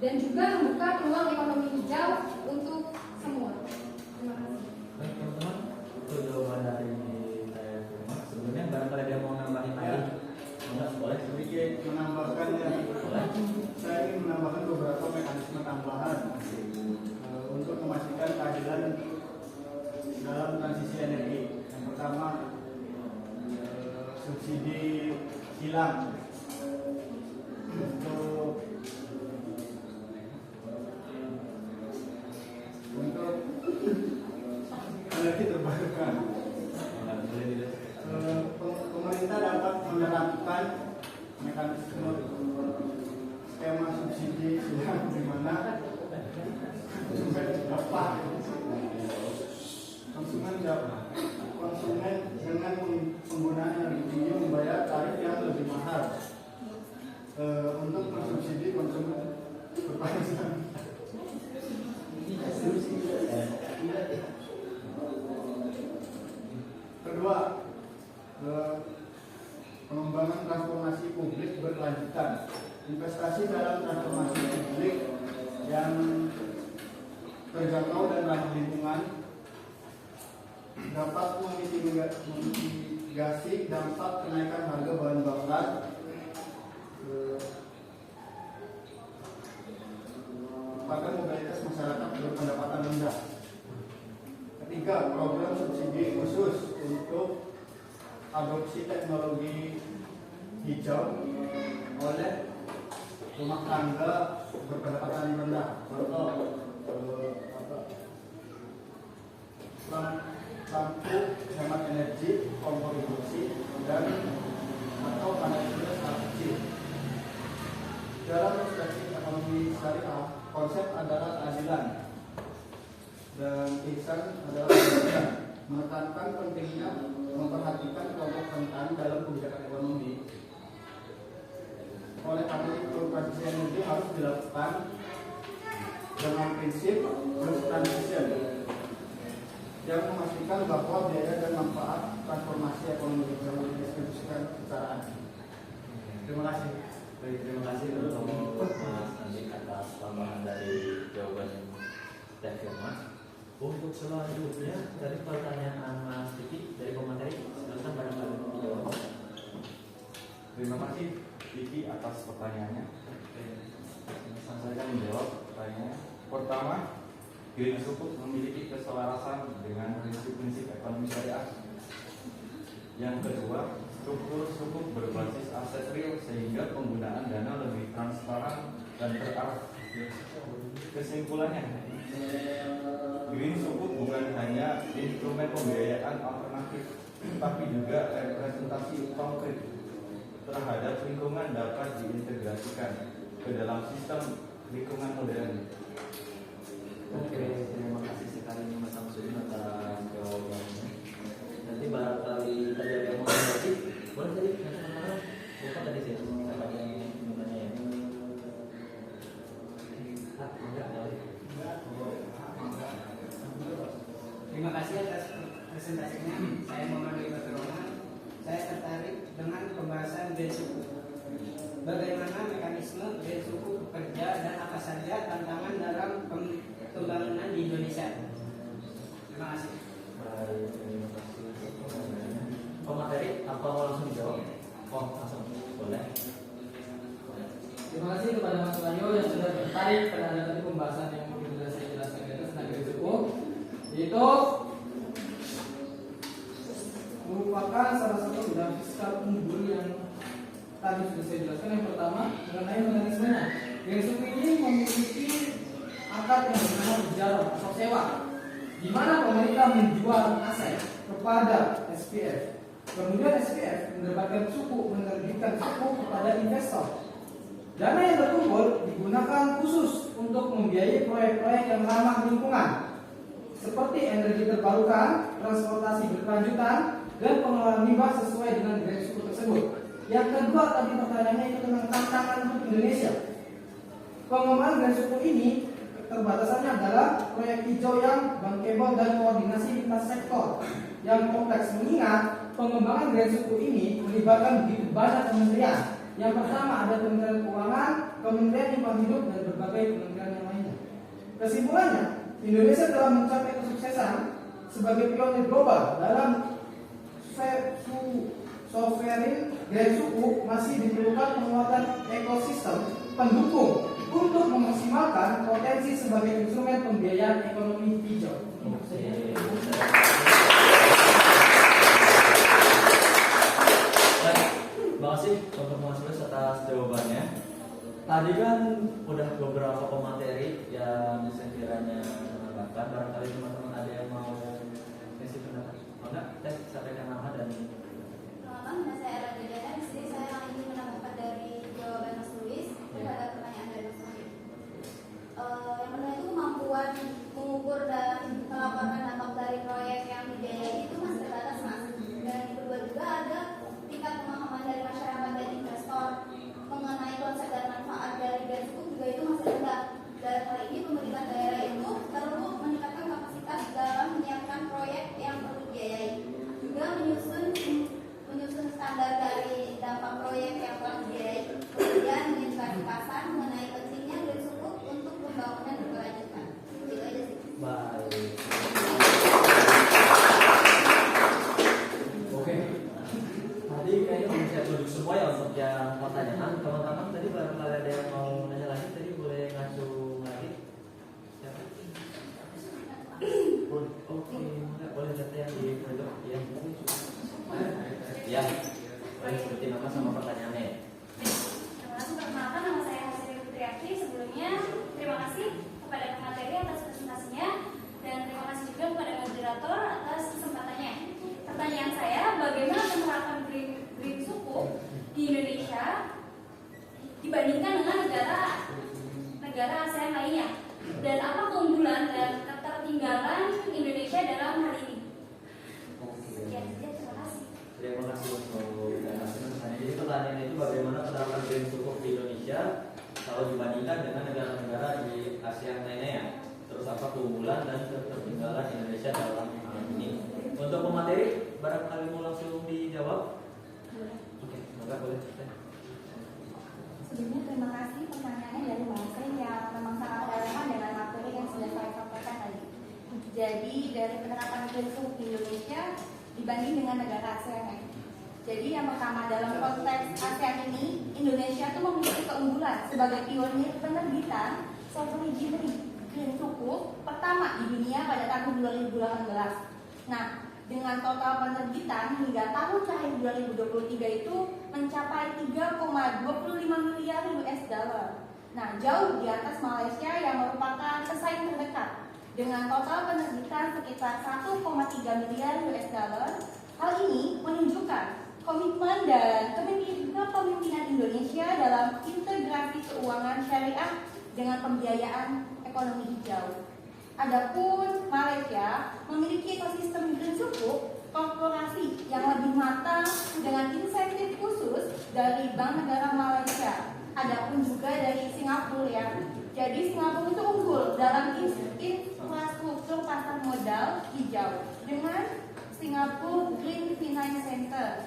dan juga membuka peluang ekonomi hijau untuk semua. Terima kasih. Baik teman-teman, itu jawaban dari saya semua. Sebelumnya barangkali ada mau nambahin lagi? Enggak, boleh Sedikit menambahkan ya. Boleh. Saya ingin menambahkan beberapa mekanisme tambahan untuk memastikan keadilan dalam transisi energi. Yang pertama, subsidi silang untuk energi terbarukan. Pemerintah dapat menerapkan mekanisme skema subsidi silang di mana konsumen dengan penggunaan energi tinggi membayar tarif yang lebih mahal untuk mensubsidi konsumen berpenghasilan. Kedua, pengembangan transformasi publik berkelanjutan. Investasi dalam transformasi publik yang terjangkau dan ramah lingkungan dapat memitigasi dampak kenaikan harga bahan bakar pada mobilitas masyarakat berpendapatan rendah. Ketiga, program subsidi khusus untuk adopsi teknologi hijau oleh rumah tangga berpendapatan rendah, contoh lampu hemat energi, kompor induksi, dan atau panel surya skala kecil. Dalam perspektif ekonomi syariah, konsep adalah keadilan dan ihsan adalah keadilan. Menekankan pentingnya memperhatikan kelompok rentan dalam kebijakan ekonomi. Oleh karena itu, transisi energi harus dilakukan dengan prinsip green transition yang memastikan bahwa biaya dan manfaat transformasi ekonomi hijau didistribusikan secara adil. Terima kasih. Baik, terima kasih untuk Mas Andik atas tambahan dari jawaban Teh Firman. Untuk selanjutnya dari pertanyaan Mas Diki dari pemateri, silakan barangkali dijawab. Terima kasih Diki atas pertanyaannya. Saya akan menjawab pertanyaannya. Pertama, Green Sukuk memiliki keselarasan dengan prinsip-prinsip ekonomi syariah. Yang kedua, struktur sukuk berbasis aset real sehingga penggunaan dana lebih transparan dan terarah. Kesimpulannya, Green Sukuk bukan hanya instrumen pembiayaan alternatif, tapi juga representasi konkret terhadap lingkungan dapat diintegrasikan ke dalam sistem lingkungan modern. Oke, terima kasih sekali Mas Samsudin atas jawabannya. Nanti barangkali tadi ada yang mau lagi, boleh tadi bukan tadi sih, saya ada yang bertanya ya. Terima kasih atas presentasinya. Saya Muhammad Ibrahim. Saya tertarik dengan pembahasan Green Sukuk. Bagaimana mekanisme Green Sukuk bekerja dan apa saja tantangan dalam pembangunan di Indonesia? Terima kasih. Baik, terima kasih. Pemateri apa mau langsung dijawab? Oh, langsung boleh. Terima kasih kepada Mas Wahyu yang sudah tertarik pada tadi pembahasan yang mungkin sudah saya jelaskan di atas tentang garis suku, yaitu merupakan salah satu bidang fiskal unggul yang tadi sudah saya jelaskan. Yang pertama mengenai mekanismenya. Garis suku ini memiliki akad yang bernama ijarah atau sewa, di mana pemerintah menjual aset kepada SPF. Kemudian SPF mendapatkan suku, menerbitkan suku kepada investor. Dana yang terkumpul digunakan khusus untuk membiayai proyek-proyek yang ramah lingkungan, seperti energi terbarukan, transportasi berkelanjutan, dan pengelolaan limbah sesuai dengan garis suku tersebut. Yang kedua tadi pertanyaannya itu tentang tantangan untuk Indonesia. Pengembangan garis suku ini keterbatasannya adalah proyek hijau yang bankable dan koordinasi lintas sektor yang kompleks, mengingat pengembangan garis suku ini melibatkan begitu banyak kementerian. Yang pertama ada Kementerian Keuangan, Kementerian Lingkungan Hidup, dan berbagai kementerian yang lainnya. Kesimpulannya, Indonesia telah mencapai kesuksesan sebagai pionir global dalam sovereign garis suku. Masih diperlukan penguatan ekosistem pendukung untuk memaksimalkan potensi sebagai instrumen pembiayaan ekonomi hijau. Terima kasih untuk Mas Luis atas jawabannya. Tadi kan udah beberapa pemateri yang sekiranya menambahkan. Barangkali teman-teman ada yang mau ngisi pendapat? Oh enggak, sampaikan nama dan. Nama saya Era Dejana. Di sini saya ingin menambahkan dari jawaban Mas Luis terhadap pertanyaan dari Mas Luis. Yang pertama itu kemampuan mengukur dan melaporkan dampak dari proyek yang dibiayai itu masih terbatas, Mas. Dan yang kedua juga ada tingkat pemahaman dari masyarakat dan investor mengenai konsep dan manfaat dari garis suku juga itu masih rendah. Dalam hal ini pemerintah daerah itu perlu meningkatkan kapasitas dalam menyiapkan proyek yang perlu dibiayai, juga menyusun standar dari dampak proyek yang telah dibiayai, kemudian mengedukasi pasar mengenai pentingnya garis suku untuk pembangunan berkelanjutan. Itu aja sih. Baik. Oke. Tadi kayaknya udah saya tulis semua ya untuk yang pertanyaan. Teman-teman tadi barangkali ada yang mau nanya lagi, tadi boleh ngaju lagi. Siapa? Boleh. Oke, boleh data yang di pojok ya. Ya. Boleh sebutin nama sama pertanyaannya. Terima kasih. Perkenalkan, nama saya Hasri Putriati. Sebelumnya terima kasih kepada pemateri atas presentasinya dan terima kasih juga kepada moderator atas kesempatannya. Pertanyaan saya, bagaimana penerapan green suku di Indonesia dibandingkan dengan negara ASEAN lainnya, dan apa keunggulan dan ketertinggalan Indonesia dalam hal ini? Sekian saja, terima kasih. Terima kasih untuk pertanyaan. Jadi pertanyaan itu bagaimana penerapan green suku di Indonesia kalau dibandingkan dengan negara-negara di ASEAN lainnya ya. Terus apa keunggulan dan ketertinggalan Indonesia dalam hal ini? Untuk pemateri, barangkali mau langsung dijawab? Oke, maka boleh. Sebelumnya terima kasih pertanyaannya dari Mbak Hasri yang memang sangat relevan dengan materi yang sudah saya sampaikan tadi. Jadi dari penerapan green suku di Indonesia dibanding dengan negara ASEAN. Jadi yang pertama dalam konteks ASEAN ini, Indonesia itu memiliki keunggulan sebagai pionir penerbitan sovereign green suku pertama di dunia pada tahun 2018. Nah, dengan total penerbitan hingga tahun terakhir 2023 itu mencapai 3,25 miliar US dollar. Nah, jauh di atas Malaysia yang merupakan pesaing terdekat dengan total penerbitan sekitar 1,3 miliar US dollar. Hal ini menunjukkan komitmen dan kepemimpinan Indonesia dalam integrasi keuangan syariah dengan pembiayaan ekonomi hijau. Adapun Malaysia memiliki ekosistem green suku korporasi yang lebih matang dengan insentif khusus dari Bank Negara Malaysia. Adapun juga dari Singapura ya. Jadi Singapura itu unggul dalam infrastruktur pasar modal hijau dengan Singapore Green Finance Center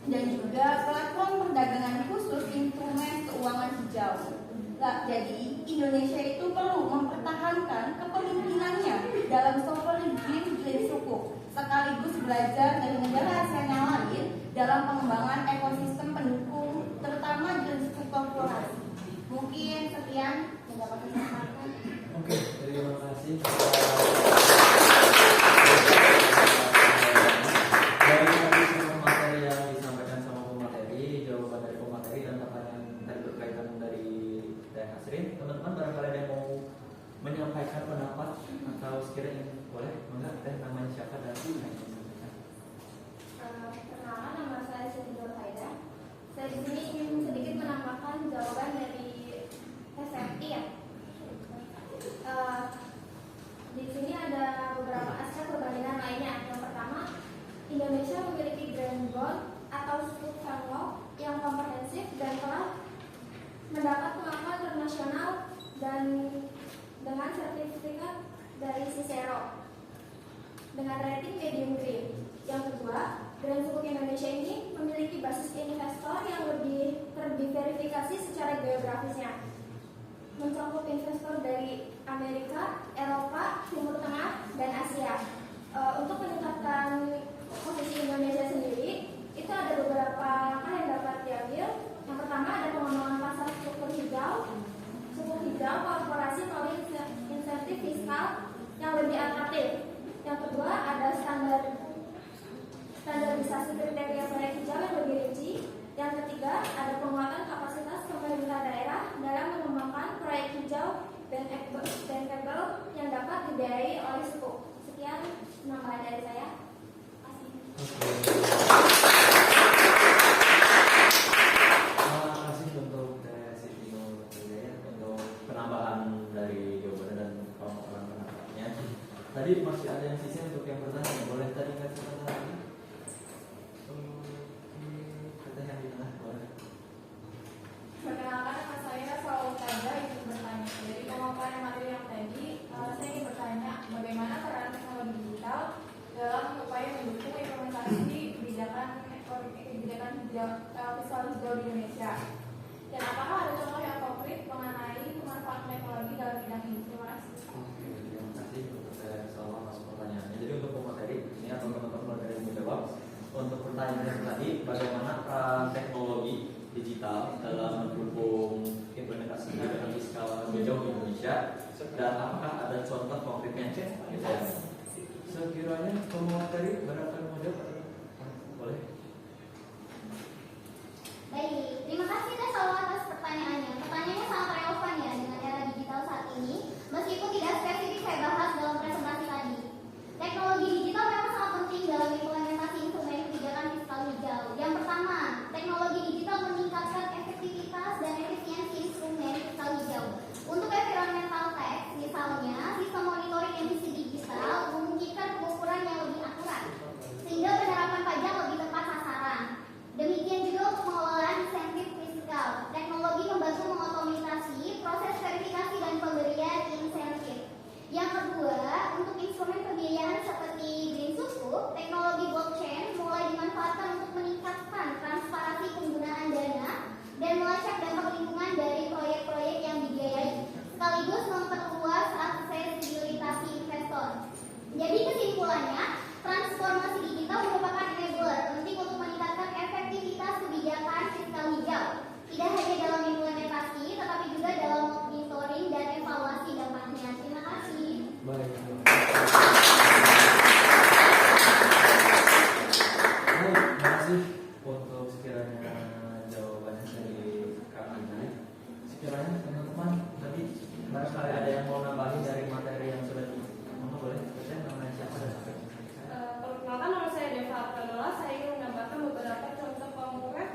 dan juga platform perdagangan khusus instrumen keuangan hijau. Nah, Jadi Indonesia itu perlu mempertahankan kepemimpinannya dalam sovereign green sukuk, sekaligus belajar dari negara ASEAN yang lain dalam pengembangan ekosistem pendukung, terutama green sukuk korporasi. Mungkin sekian yang dapat saya sampaikan. Oke, terima kasih. Dari tadi semua materi yang disampaikan sama pemateri, jawaban dari pemateri dan pertanyaan tadi berkaitan dari Teh Hasrin, teman-teman barangkali ada yang mau menyampaikan pendapat atau sekiranya boleh, enggak Teh namanya siapa dan apa yang disampaikan? Perkenalkan, nama saya Siti Nurhaida. Saya di sini ingin sedikit menambahkan jawaban dari SFT ya. Di sini ada beberapa aspek perbandingan lainnya. Yang pertama, Indonesia memiliki green bond atau sukuk framework yang komprehensif dan telah mendapat pengakuan internasional dan dengan sertifikat dari Cicero dengan rating medium green. Yang kedua, green sukuk Indonesia ini memiliki basis investor yang lebih terverifikasi secara geografisnya, mencakup investor dari Amerika, Eropa, Timur Tengah, dan Asia. Untuk meningkatkan posisi Indonesia sendiri, itu ada beberapa langkah yang dapat diambil. Yang pertama ada pengembangan pasar sukuk hijau, korporasi melalui insentif fiskal yang lebih atraktif. Yang kedua ada standarisasi kriteria proyek hijau yang lebih rinci. Yang ketiga ada penguatan kapasitas pemerintah daerah dalam mengembangkan proyek hijau dan bankable yang dapat dibiayai oleh sukuk. Sekian penambahan dari saya. Terima kasih untuk Siti Nurhaida untuk penambahan dari jawaban dan pemaparan pendapatnya. Tadi masih ada yang sisa untuk yang bertanya, boleh tadi kasih kata lagi? Kata yang di tengah boleh. Perkenalkan, nama saya Saul Tanda ingin bertanya. Dari pemaparan materi yang tadi, saya ingin bertanya bagaimana peran teknologi digital dalam upaya mendukung implementasi kebijakan fiskal hijau di Indonesia. Dan apakah ada contoh yang konkret mengenai pemanfaatan teknologi dalam bidang ini? Terima kasih. Oke, terima kasih untuk saya salah masuk pertanyaannya. Jadi untuk pemateri ini atau teman-teman dari menjawab untuk pertanyaan yang tadi, bagaimana peran teknologi digital dalam mendukung implementasi kebijakan fiskal hijau di Indonesia dan apakah ada contoh konkretnya? Sekiranya pemateri barangkali mau jawab, boleh? Baik, terima kasih Teh Salwa atas pertanyaannya. Pertanyaannya sangat relevan ya dengan era digital saat ini. Meskipun tidak spesifik saya bahas dalam presentasi tadi. Teknologi digital memang sangat penting dalam implementasi instrumen kebijakan fiskal hijau. Yang pertama, teknologi digital meningkatkan efektivitas dan efisiensi instrumen fiskal hijau. Untuk environmental tax, misalnya, sistem monitoring emisi digital memungkinkan pengukuran yang lebih akurat, sehingga penerapan pajak lebih tepat sasaran. Demikian juga untuk pengelolaan insentif fiskal. Teknologi membantu mengotomatisasi proses verifikasi dan pemberian insentif. Yang kedua, untuk instrumen pembiayaan seperti green sukuk, teknologi blockchain mulai dimanfaatkan untuk meningkatkan transparansi penggunaan dana dan melacak dampak lingkungan dari proyek-proyek yang dibiayai, sekaligus memperluas aksesibilitas investor. Jadi kesimpulannya, transformasi digital merupakan enabler penting untuk meningkatkan efektivitas kebijakan fiskal hijau. Tidak hanya dalam implementasi, tetapi juga dalam monitoring dan evaluasi dampaknya. Terima kasih. Baik, terima kasih untuk sekiranya jawabannya dari Kak Ina. Sekiranya teman-teman tadi barangkali ada yang mau nambahin dari materi yang sudah boleh? Saya namanya siapa dan apa? Perkenalkan, nama saya Deva Arkandola. Saya ingin menambahkan beberapa contoh konkret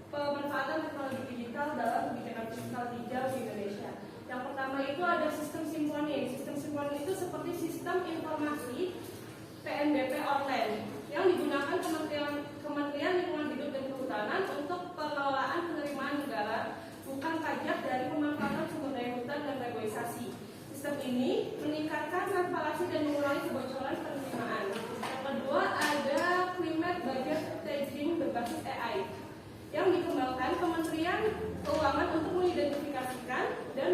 pemanfaatan teknologi digital dalam kebijakan fiskal hijau di Indonesia. Yang pertama itu ada sistem Simponin. Sistem Simponin itu seperti sistem informasi PNBP online yang digunakan Kementerian Lingkungan Hidup dan Kehutanan untuk pengelolaan penerimaan negara bukan pajak dari pemanfaatan sumber daya hutan dan reboisasi. Sistem ini meningkatkan transparansi dan mengurangi kebocoran penerimaan. Yang kedua ada Climate Budget Staging berbasis AI yang dikembangkan Kementerian Keuangan untuk mengidentifikasikan dan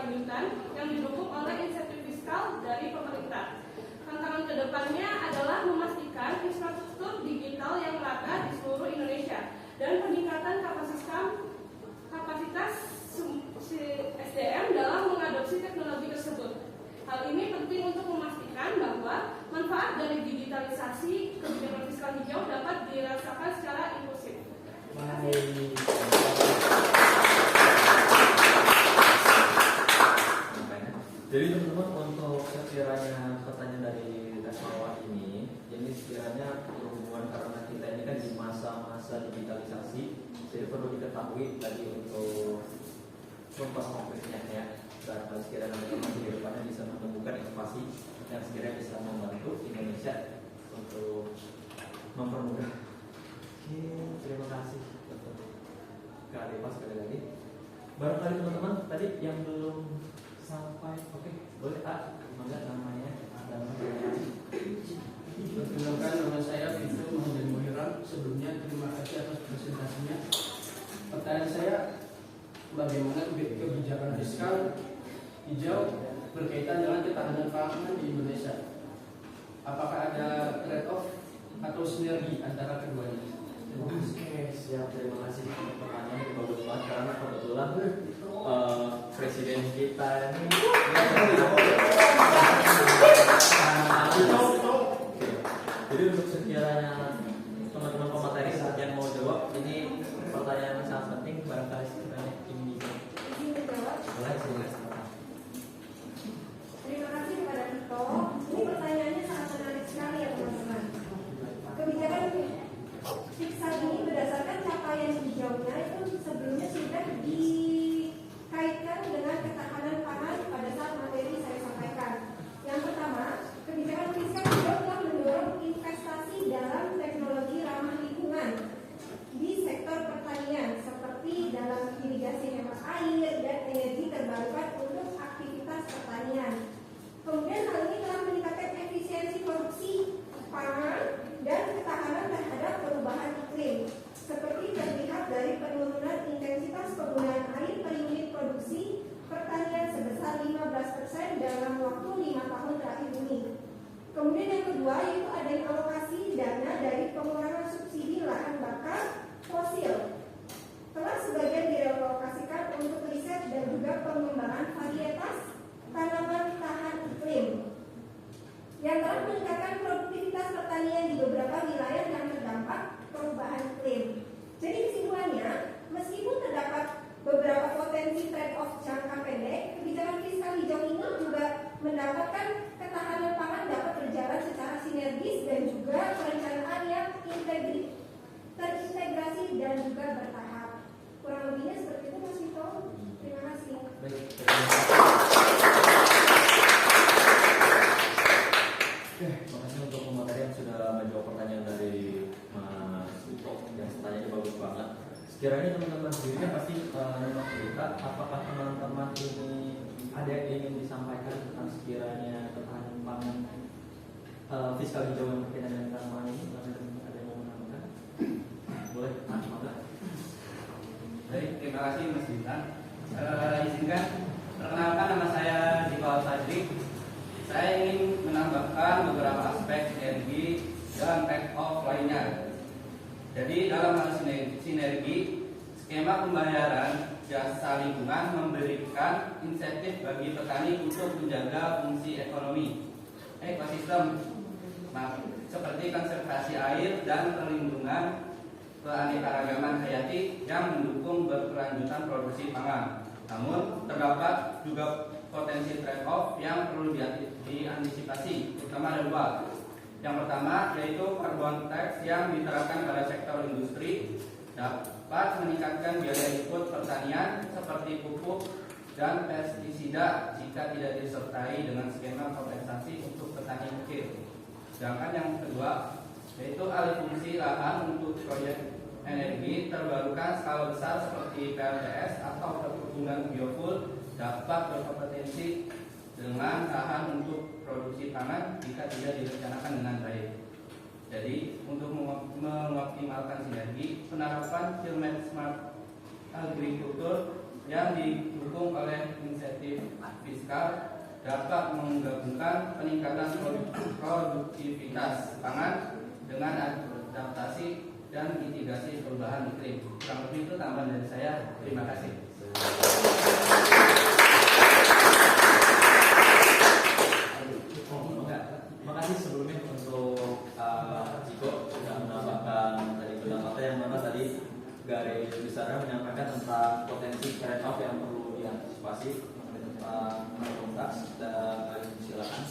berkelanjutan yang didukung oleh insentif fiskal dari pemerintah. Tantangan kedepannya adalah memastikan infrastruktur digital yang merata di seluruh Indonesia dan peningkatan kapasitas SDM dalam mengadopsi teknologi tersebut. Hal ini penting untuk memastikan bahwa manfaat dari digitalisasi kebijakan fiskal hijau dapat dirasakan secara inklusif. Jadi teman-teman, untuk sekiranya pertanyaan dari tes bawah ini sekiranya berhubungan karena kita ini kan di masa-masa digitalisasi, jadi perlu diketahui tadi untuk contoh konkretnya ya. Dan sekiranya teman-teman di depannya bisa menemukan inovasi yang sekiranya bisa membantu Indonesia untuk mempermudah. Terima kasih Kak Depa sekali lagi. Barangkali teman-teman tadi yang belum sampai, oke, boleh Kak, semoga namanya ada Perkenalkan, nama saya Vito Muhammad Muhiram. Sebelumnya terima kasih atas presentasinya. Pertanyaan saya, bagaimana kebijakan fiskal hijau berkaitan dengan ketahanan pangan di Indonesia? Apakah ada trade-off atau sinergi antara keduanya? Oke, siap. Terima kasih. Pertanyaan ini bagus banget karena kebetulan presiden kita ini jadi untuk sekiranya teman-teman pemateri yang mau jawab, ini pertanyaan yang sangat penting, barangkali sekiranya ingin dijawab. Boleh, silakan. Terima kasih kepada Vito. Ini pertanyaannya sangat menarik sekali ya teman-teman. Kebijakan fiskal ini berdasarkan capaian hijaunya itu sebelumnya sudah dikaitkan dengan ketahanan pangan pada saat materi saya sampaikan. Yang pertama, kebijakan fiskal hijau telah mendorong investasi dalam teknologi ramah lingkungan di sektor pertanian seperti dalam irigasi hemat air dan energi terbarukan untuk aktivitas pertanian. Kemudian hal ini telah meningkatkan efisiensi produksi pangan dan ketahanan terhadap perubahan iklim, seperti terlihat dari penurunan intensitas penggunaan air per unit produksi pertanian sebesar 15% dalam waktu 5 tahun terakhir ini. Kemudian yang kedua yaitu adanya alokasi dana dari pengurangan subsidi lahan bakar fosil. Telah sebagian direlokasikan untuk riset dan juga pengembangan varietas tanaman tahan iklim yang telah meningkatkan produktivitas pertanian di beberapa wilayah yang terdampak perubahan iklim. Jadi kesimpulannya, meskipun terdapat beberapa potensi trade-off jangka pendek, kebijakan fiskal hijau ini juga mendapatkan ketahanan pangan dapat berjalan secara sinergis dan juga perencanaan yang terintegrasi dan juga bertahap. Kurang lebihnya seperti itu Mas Vito. Terima kasih. Terima kasih untuk pemateri yang sudah menjawab pertanyaan dari Mas Vito yang pertanyaannya bagus banget. Sekiranya teman-teman sendiri kan pasti menyimak cerita, apakah teman-teman ini ada yang ingin disampaikan tentang sekiranya ketahanan pangan fiskal hijau yang berkaitan dengan ketahanan ini? Ada yang mau menambahkan? Boleh, maka. Baik, terima kasih Mas Bintang. Izinkan perkenalkan, nama saya Diko Al-Fadri. Saya ingin menambahkan beberapa aspek sinergi dan trade-off lainnya. Jadi dalam hal sinergi, skema pembayaran jasa lingkungan memberikan insentif bagi petani untuk menjaga fungsi ekonomi ekosistem, seperti konservasi air dan perlindungan keanekaragaman hayati yang mendukung berkelanjutan produksi pangan. Namun terdapat juga potensi trade-off yang perlu diantisipasi, terutama ada dua. Yang pertama yaitu carbon tax yang diterapkan pada sektor industri dapat meningkatkan biaya input pertanian seperti pupuk dan pestisida jika tidak disertai dengan skema kompensasi untuk petani kecil. Sedangkan yang kedua yaitu alih fungsi lahan untuk proyek energi terbarukan skala besar seperti PLTS atau perkebunan biofuel dapat berkompetensi dengan lahan untuk produksi pangan jika tidak direncanakan dengan baik. Jadi untuk mengoptimalkan sinergi, penerapan Silmet Smart Agriculture yang didukung oleh insentif fiskal dapat menggabungkan peningkatan produktivitas pangan dengan adaptasi dan mitigasi perubahan iklim. Kurang lebih itu tambahan dari saya. Terima kasih. Terima kasih sebelumnya untuk Ciko sudah menambahkan tadi pendapatnya yang mana tadi garis besarnya menyampaikan tentang potensi trade off yang perlu diantisipasi tentang komunitas. Dan silakan.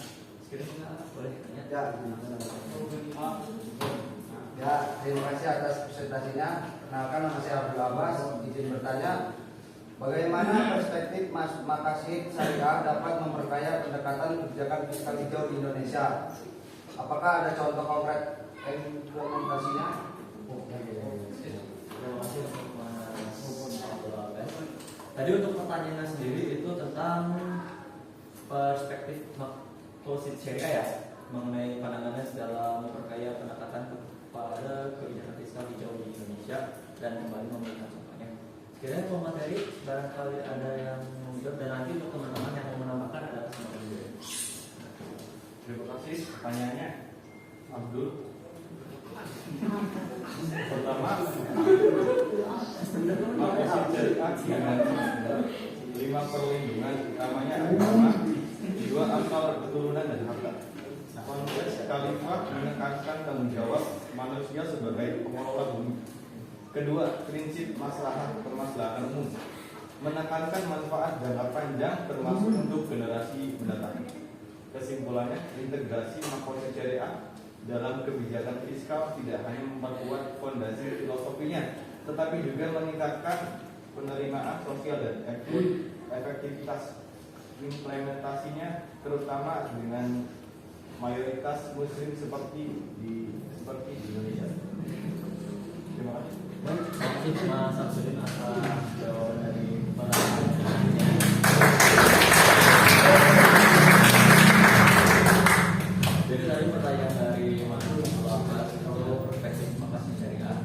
Sekiranya boleh tanya. Ya, terima kasih atas presentasinya. Perkenalkan, nama saya Abdul Abbas. Izin bertanya, bagaimana perspektif Makassih Syariah dapat memperkaya pendekatan kebijakan fiskal hijau di Indonesia? Apakah ada contoh konkret implementasinya? Terima kasih untuk Mas Abdul Abbas. Tadi untuk pertanyaannya sendiri itu tentang perspektif Makassih Syariah ya, mengenai pandangannya dalam memperkaya pendekatan pada kebijakan fiskal hijau di Indonesia dan kembali memberikan contohnya. Sekiranya kalau materi barangkali ada yang menjawab, dan nanti untuk teman-teman yang mau menambahkan ada kesempatan juga. Terima kasih. Pertanyaannya, Abdul. Pertama, Makassih Syariah dengan 5 perlindungan utamanya agama, 2 akal keturunan dan harta. Konteks khalifah menekankan tanggung jawab manusia sebagai pengelola bumi. Kedua, prinsip maslahat permasalahan umum, menekankan manfaat jangka panjang termasuk untuk generasi mendatang. Kesimpulannya, integrasi Makassih Syariah dalam kebijakan fiskal tidak hanya memperkuat fondasi filosofinya, tetapi juga meningkatkan penerimaan sosial dan efektivitas implementasinya, terutama dengan mayoritas muslim seperti di Indonesia. Terima kasih. Terima kasih Mas Samsudin atas jawaban dari para Jadi tadi pertanyaan dari Mas Abdul Abbas itu perspektif Makassih Syariah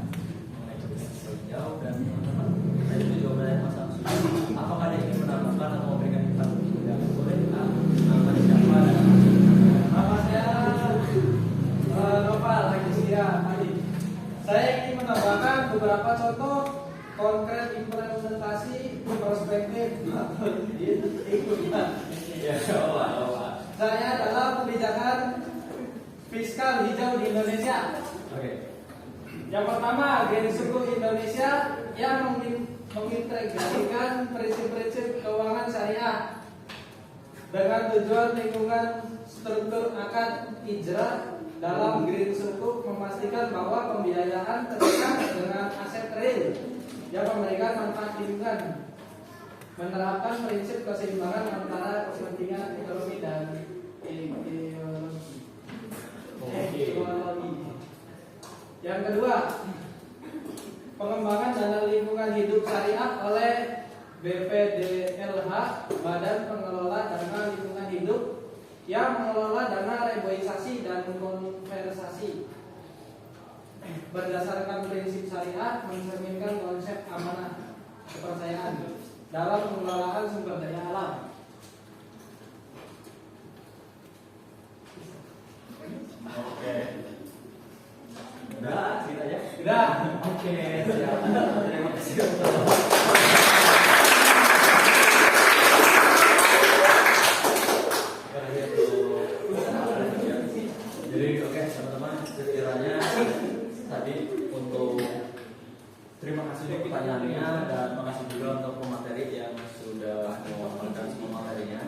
mengenai kebijakan fiskal hijau, dan teman-teman tadi itu jawaban dari Mas Samsudin. Apakah ada yang ingin menambahkan atau memberikan informasi? Boleh kita namanya siapa dan Nama saya Noval Agisia Adi. Saya ingin menambahkan beberapa contoh konkret implementasi perspektif saya dalam kebijakan fiskal hijau di Indonesia. Yang pertama, Green Suku Indonesia yang mengintegrasikan prinsip-prinsip keuangan syariah dengan tujuan lingkungan struktur akad ijrah dalam Green Sukuk memastikan bahwa pembiayaan terkait dengan aset real yang memberikan manfaat lingkungan, menerapkan prinsip keseimbangan antara kepentingan ekonomi dan ekologi. Yang kedua, pengembangan dana lingkungan hidup syariah oleh BPDLH, Badan Pengelola Dana Lingkungan Hidup, yang mengelola dana reboisasi dan konversasi berdasarkan prinsip syariah, mencerminkan konsep amanah kepercayaan dalam pengelolaan sumber daya alam. Oke. Udah, ceritanya? Udah. Oke, siap. Terima kasih. Jadi oke teman-teman, sekiranya tadi untuk terima kasih untuk pertanyaannya, dan makasih juga untuk pemateri yang sudah memaparkan semua materinya.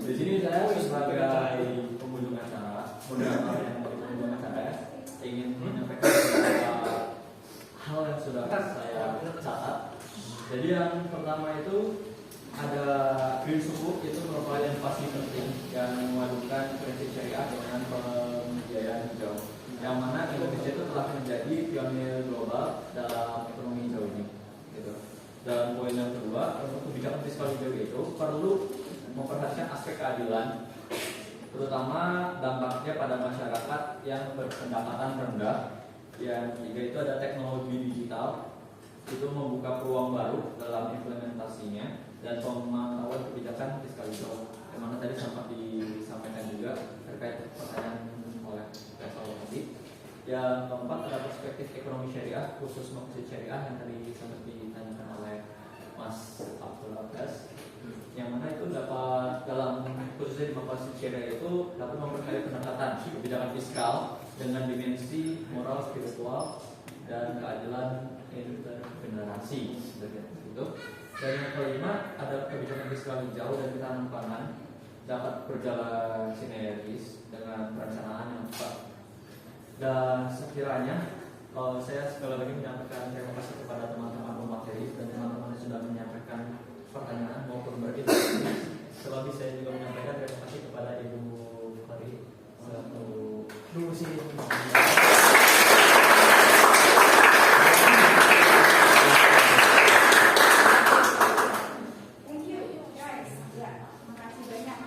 Di sini saya sebagai pengunjung acara, moderator yang pengunjung acara, ingin menyampaikan beberapa hal yang sudah saya catat. Jadi yang pertama itu ada Green Sukuk, itu merupakan inovasi penting yang memadukan prinsip syariah dengan pembiayaan hijau, yang mana Indonesia itu telah menjadi pionir global dalam ekonomi hijau ini. Gitu. Dan poin yang kedua, untuk kebijakan fiskal hijau itu perlu memperhatikan aspek keadilan, terutama dampaknya pada masyarakat yang berpendapatan rendah. Yang ketiga itu ada teknologi digital, itu membuka peluang baru dalam implementasinya. dan pemantauan kebijakan fiskal hijau. Yang mana tadi sempat disampaikan juga terkait pertanyaan oleh Pak tadi. Yang keempat ada perspektif ekonomi syariah, khusus maksud syariah yang tadi sempat ditanyakan oleh Mas Abdul Abbas, yang mana itu dapat dalam khususnya di maksud syariah itu dapat memperkaya pendekatan kebijakan fiskal dengan dimensi moral, spiritual, dan keadilan intergenerasi seperti itu. Dan yang kelima ada kebijakan fiskal hijau dan ketahanan pangan dapat berjalan sinergis dengan perencanaan yang tepat. Dan sekiranya saya sekali lagi menyampaikan terima kasih kepada teman-teman pemateri dan teman-teman yang sudah menyampaikan pertanyaan maupun berintegrasi. Selebih saya juga menyampaikan terima kasih kepada Ibu Fari selaku dosen. Thank you guys. Ya, makasih banyak.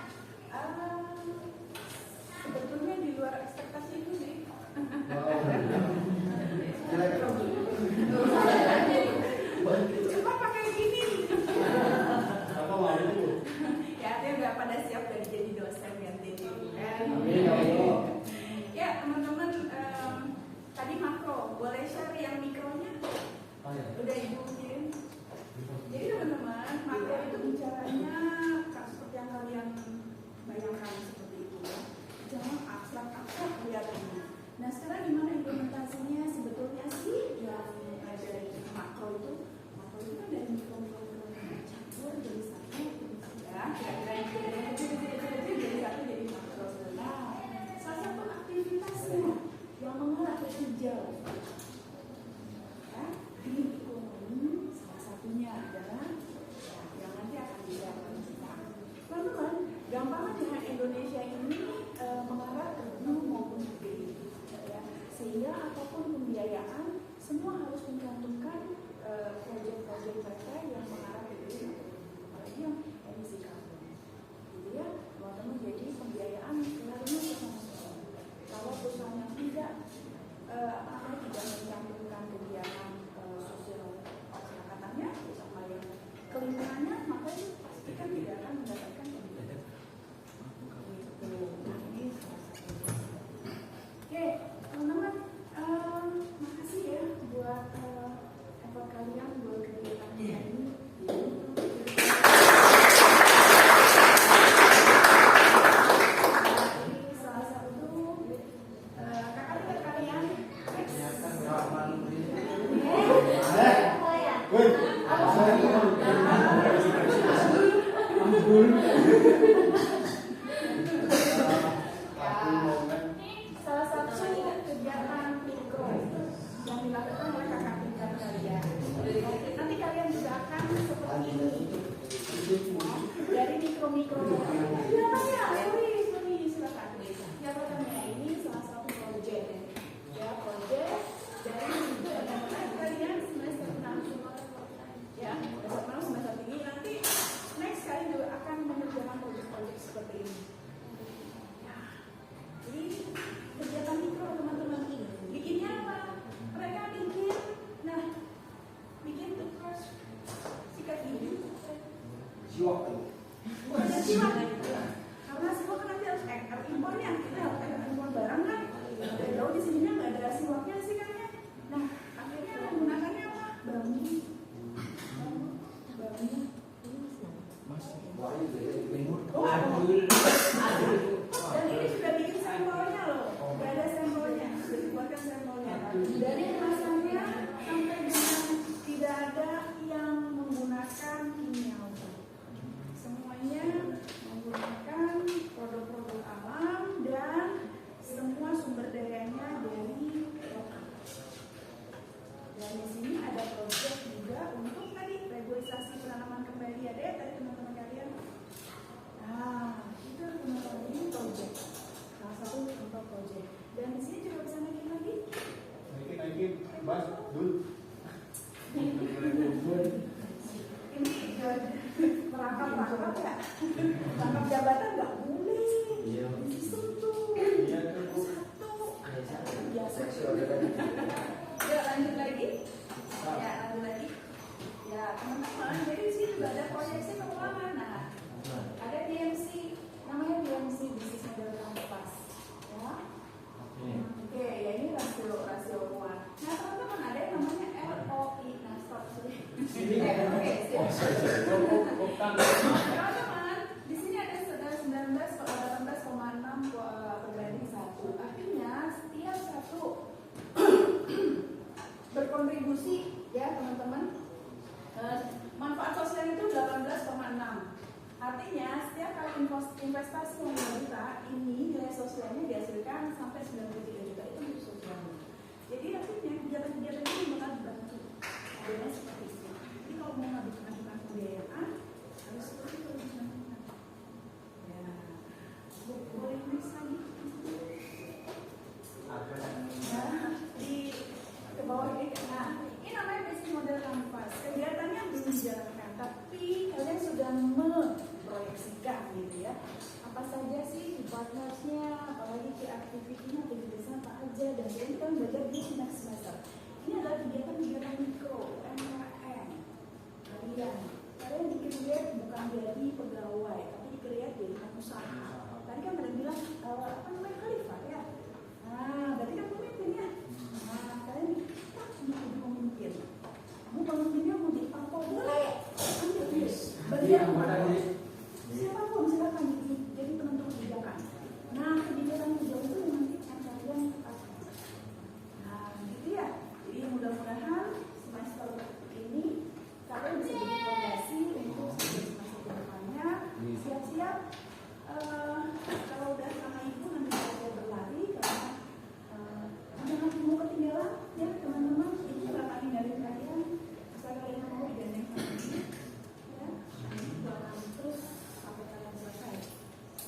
Sebetulnya di luar ekspektasi itu sih. Cuma pakai gini. Apa mau itu? Ya, dia udah pada siap dari jadi dosen ganti. Amin, ya Allah. Ya, teman-teman, tadi makro, boleh share yang mikronya? Udah Ibu kirim. Jadi teman-teman, makro itu bicaranya seperti yang kalian bayangkan seperti itu ya. Jangan abstrak-abstrak kelihatannya. Nah, sekarang gimana implementasinya sebetulnya sih yang ada di makro itu kan dari mikro campur jadi satu ya, kira-kira yang kecil-kecil jadi satu jadi makro. Nah, salah satu aktivitasnya yang mengarah ke hijau ya, di ekonomi salah satunya adalah ya, yang nanti akan dilakukan kita. Teman-teman, gampangnya Indonesia ini mengarah ke blue maupun ke green ya, sehingga apapun pembiayaan semua harus mencantumkan proyek-proyek mereka yang mengarah ke green, apalagi yang emisi karbon. Jadi ya, teman-teman, jadi pembiayaan pengaruhnya ke sana. Kalau perusahaan yang tidak tidak mencantumkan kegiatan sosial masyarakat sama yang kelingkungannya, maka itu pastikan tidak akan mendapatkan pembiayaan. Nah, ini salah satunya. Oke, teman-teman, makasih ya buat effort kalian buat kegiatan ini. Salah satu kakak kalian salah satu kegiatan mikro yang dilakukan oleh kakak tingkat kalian. Nanti kalian juga akan seperti ini dari mikro-mikro. Sorry, silakan. Yang pertama ini salah satu proyek, ya proyek dari itu kalian semester 6 ya, semester tinggi. Nanti next kalian juga akan mengerjakan proyek-proyek seperti ini. Jadi kegiatan mikro teman-teman ini bikinnya apa? Mereka bikin toothbrush sikat gigi. Siwak. Bukan siwak. Karena siwak kan nanti harus impornya, kita harus impor barang kan. Dari jauh di sininya nggak ada siwaknya sih kan ya. Nah, akhirnya menggunakannya apa? Bambu. Dan ini sudah bikin sampelnya loh. Sudah ada sampelnya, sudah dibuatkan sampelnya. Dari kemasannya sampai dengan tidak ada yang menggunakan kimiawi. Semuanya menggunakan produk-produk alam dan semua sumber dayanya dari lokal. Dan di sini ada proyek juga untuk tadi reboisasi penanaman kembali. Ada ya tadi teman-teman kalian? Nah, itu teman-teman ini proyek. Salah satu contoh proyek. Dan di sini juga bisa naikin lagi. Naikin, Mas, dulu. Ini merangkap ya. Rangkap jabatan nggak boleh. Disentuh. Satu. Biasa. Ya, lanjut lagi. Ya, teman-teman. Jadi di sini juga ada proyeksi investasi yang kita ini nilai sosialnya dihasilkan sampai 93 juta itu untuk sosialnya. Jadi artinya kegiatan-kegiatan ini bakal dibantu. Adanya seperti itu. Jadi kalau mau ngajukan pembiayaan harus seperti itu. Ya, boleh next lagi. Nah, di ke bawah ini, nah ini namanya basic model kanvas. Kegiatannya belum dijalankan, tapi kalian sudah memproyeksikan gitu ya. Apa saja sih partnersnya, apalagi key activity-nya, aktivitasnya apa aja, dan kalian kan belajar di next semester. Ini adalah kegiatan-kegiatan mikro, MKM. Kalian dikreat bukan jadi pegawai, tapi dikreat jadi pengusaha. Tadi kan ada bilang apa namanya khalifah ya. Nah, berarti kan pemimpin ya. Nah, kalian kita jadi pemimpin. Kamu pemimpinnya mau jadi apa boleh? Ambil terus. Bagian mana? Siapapun silakan jadi penentu kebijakan. Nah, kebijakan itu nanti akan kalian tetapkan. Nah, gitu ya. Jadi mudah-mudahan semester ini kalian bisa berkoordinasi untuk semester depannya. Siap-siap. Kalau udah sama ibu nanti saya berlari karena jangan mau ketinggalan ya teman-teman. Ibu bakal ninggalin kalian asal kalian mau digandeng sama ibu ya. Terus sampai kalian selesai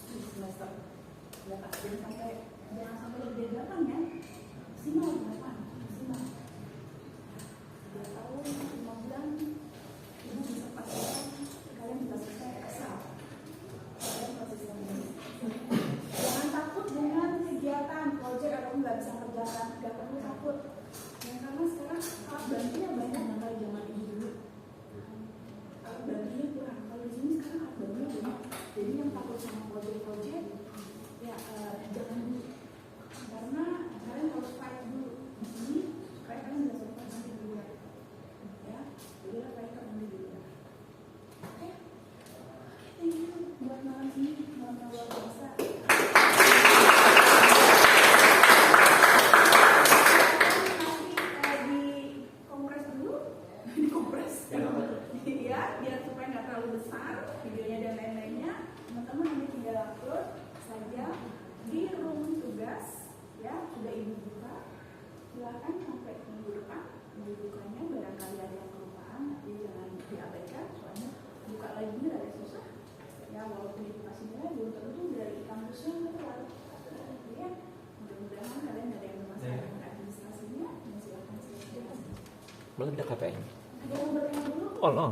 di semester ya Pak. Jangan sampai lebih 8 ya. Maksimal 8 maksimal 3 tahun 5 bulan ibu bisa pastikan kalian bisa selesai Excel. Jangan takut dengan kegiatan proyek atau nggak bisa kerjakan, nggak perlu takut. Ya, karena sekarang alat bantunya banyak dan kayak zaman ini dulu. Alat bantunya kurang. Kalau di sini sekarang alat bantunya banyak. Jadi yang takut sama proyek-proyek, ya jangan dulu. Karena kalian harus fight dulu di sini. Kayak kalian bisa sempat nanti dulu ya. Jadi lah fight nanti dulu. Oke. Thank you buat malam ini, malam luar biasa. Ya, biar supaya nggak terlalu besar videonya dan lain-lainnya, teman-teman nanti tinggal upload saja di room tugas ya, sudah ibu buka. Silahkan sampai minggu depan, minggu bukanya barangkali ada yang kelupaan, tapi jangan diabaikan soalnya buka lagi ada susah. Ya, walaupun edukasi nilai belum tentu dari kampusnya keluar. Ya, mudah-mudahan kalian ada yang bermasalah dengan administrasinya, dan silakan. Belum ada KPN. Ada yang bertanya dulu? Oh no.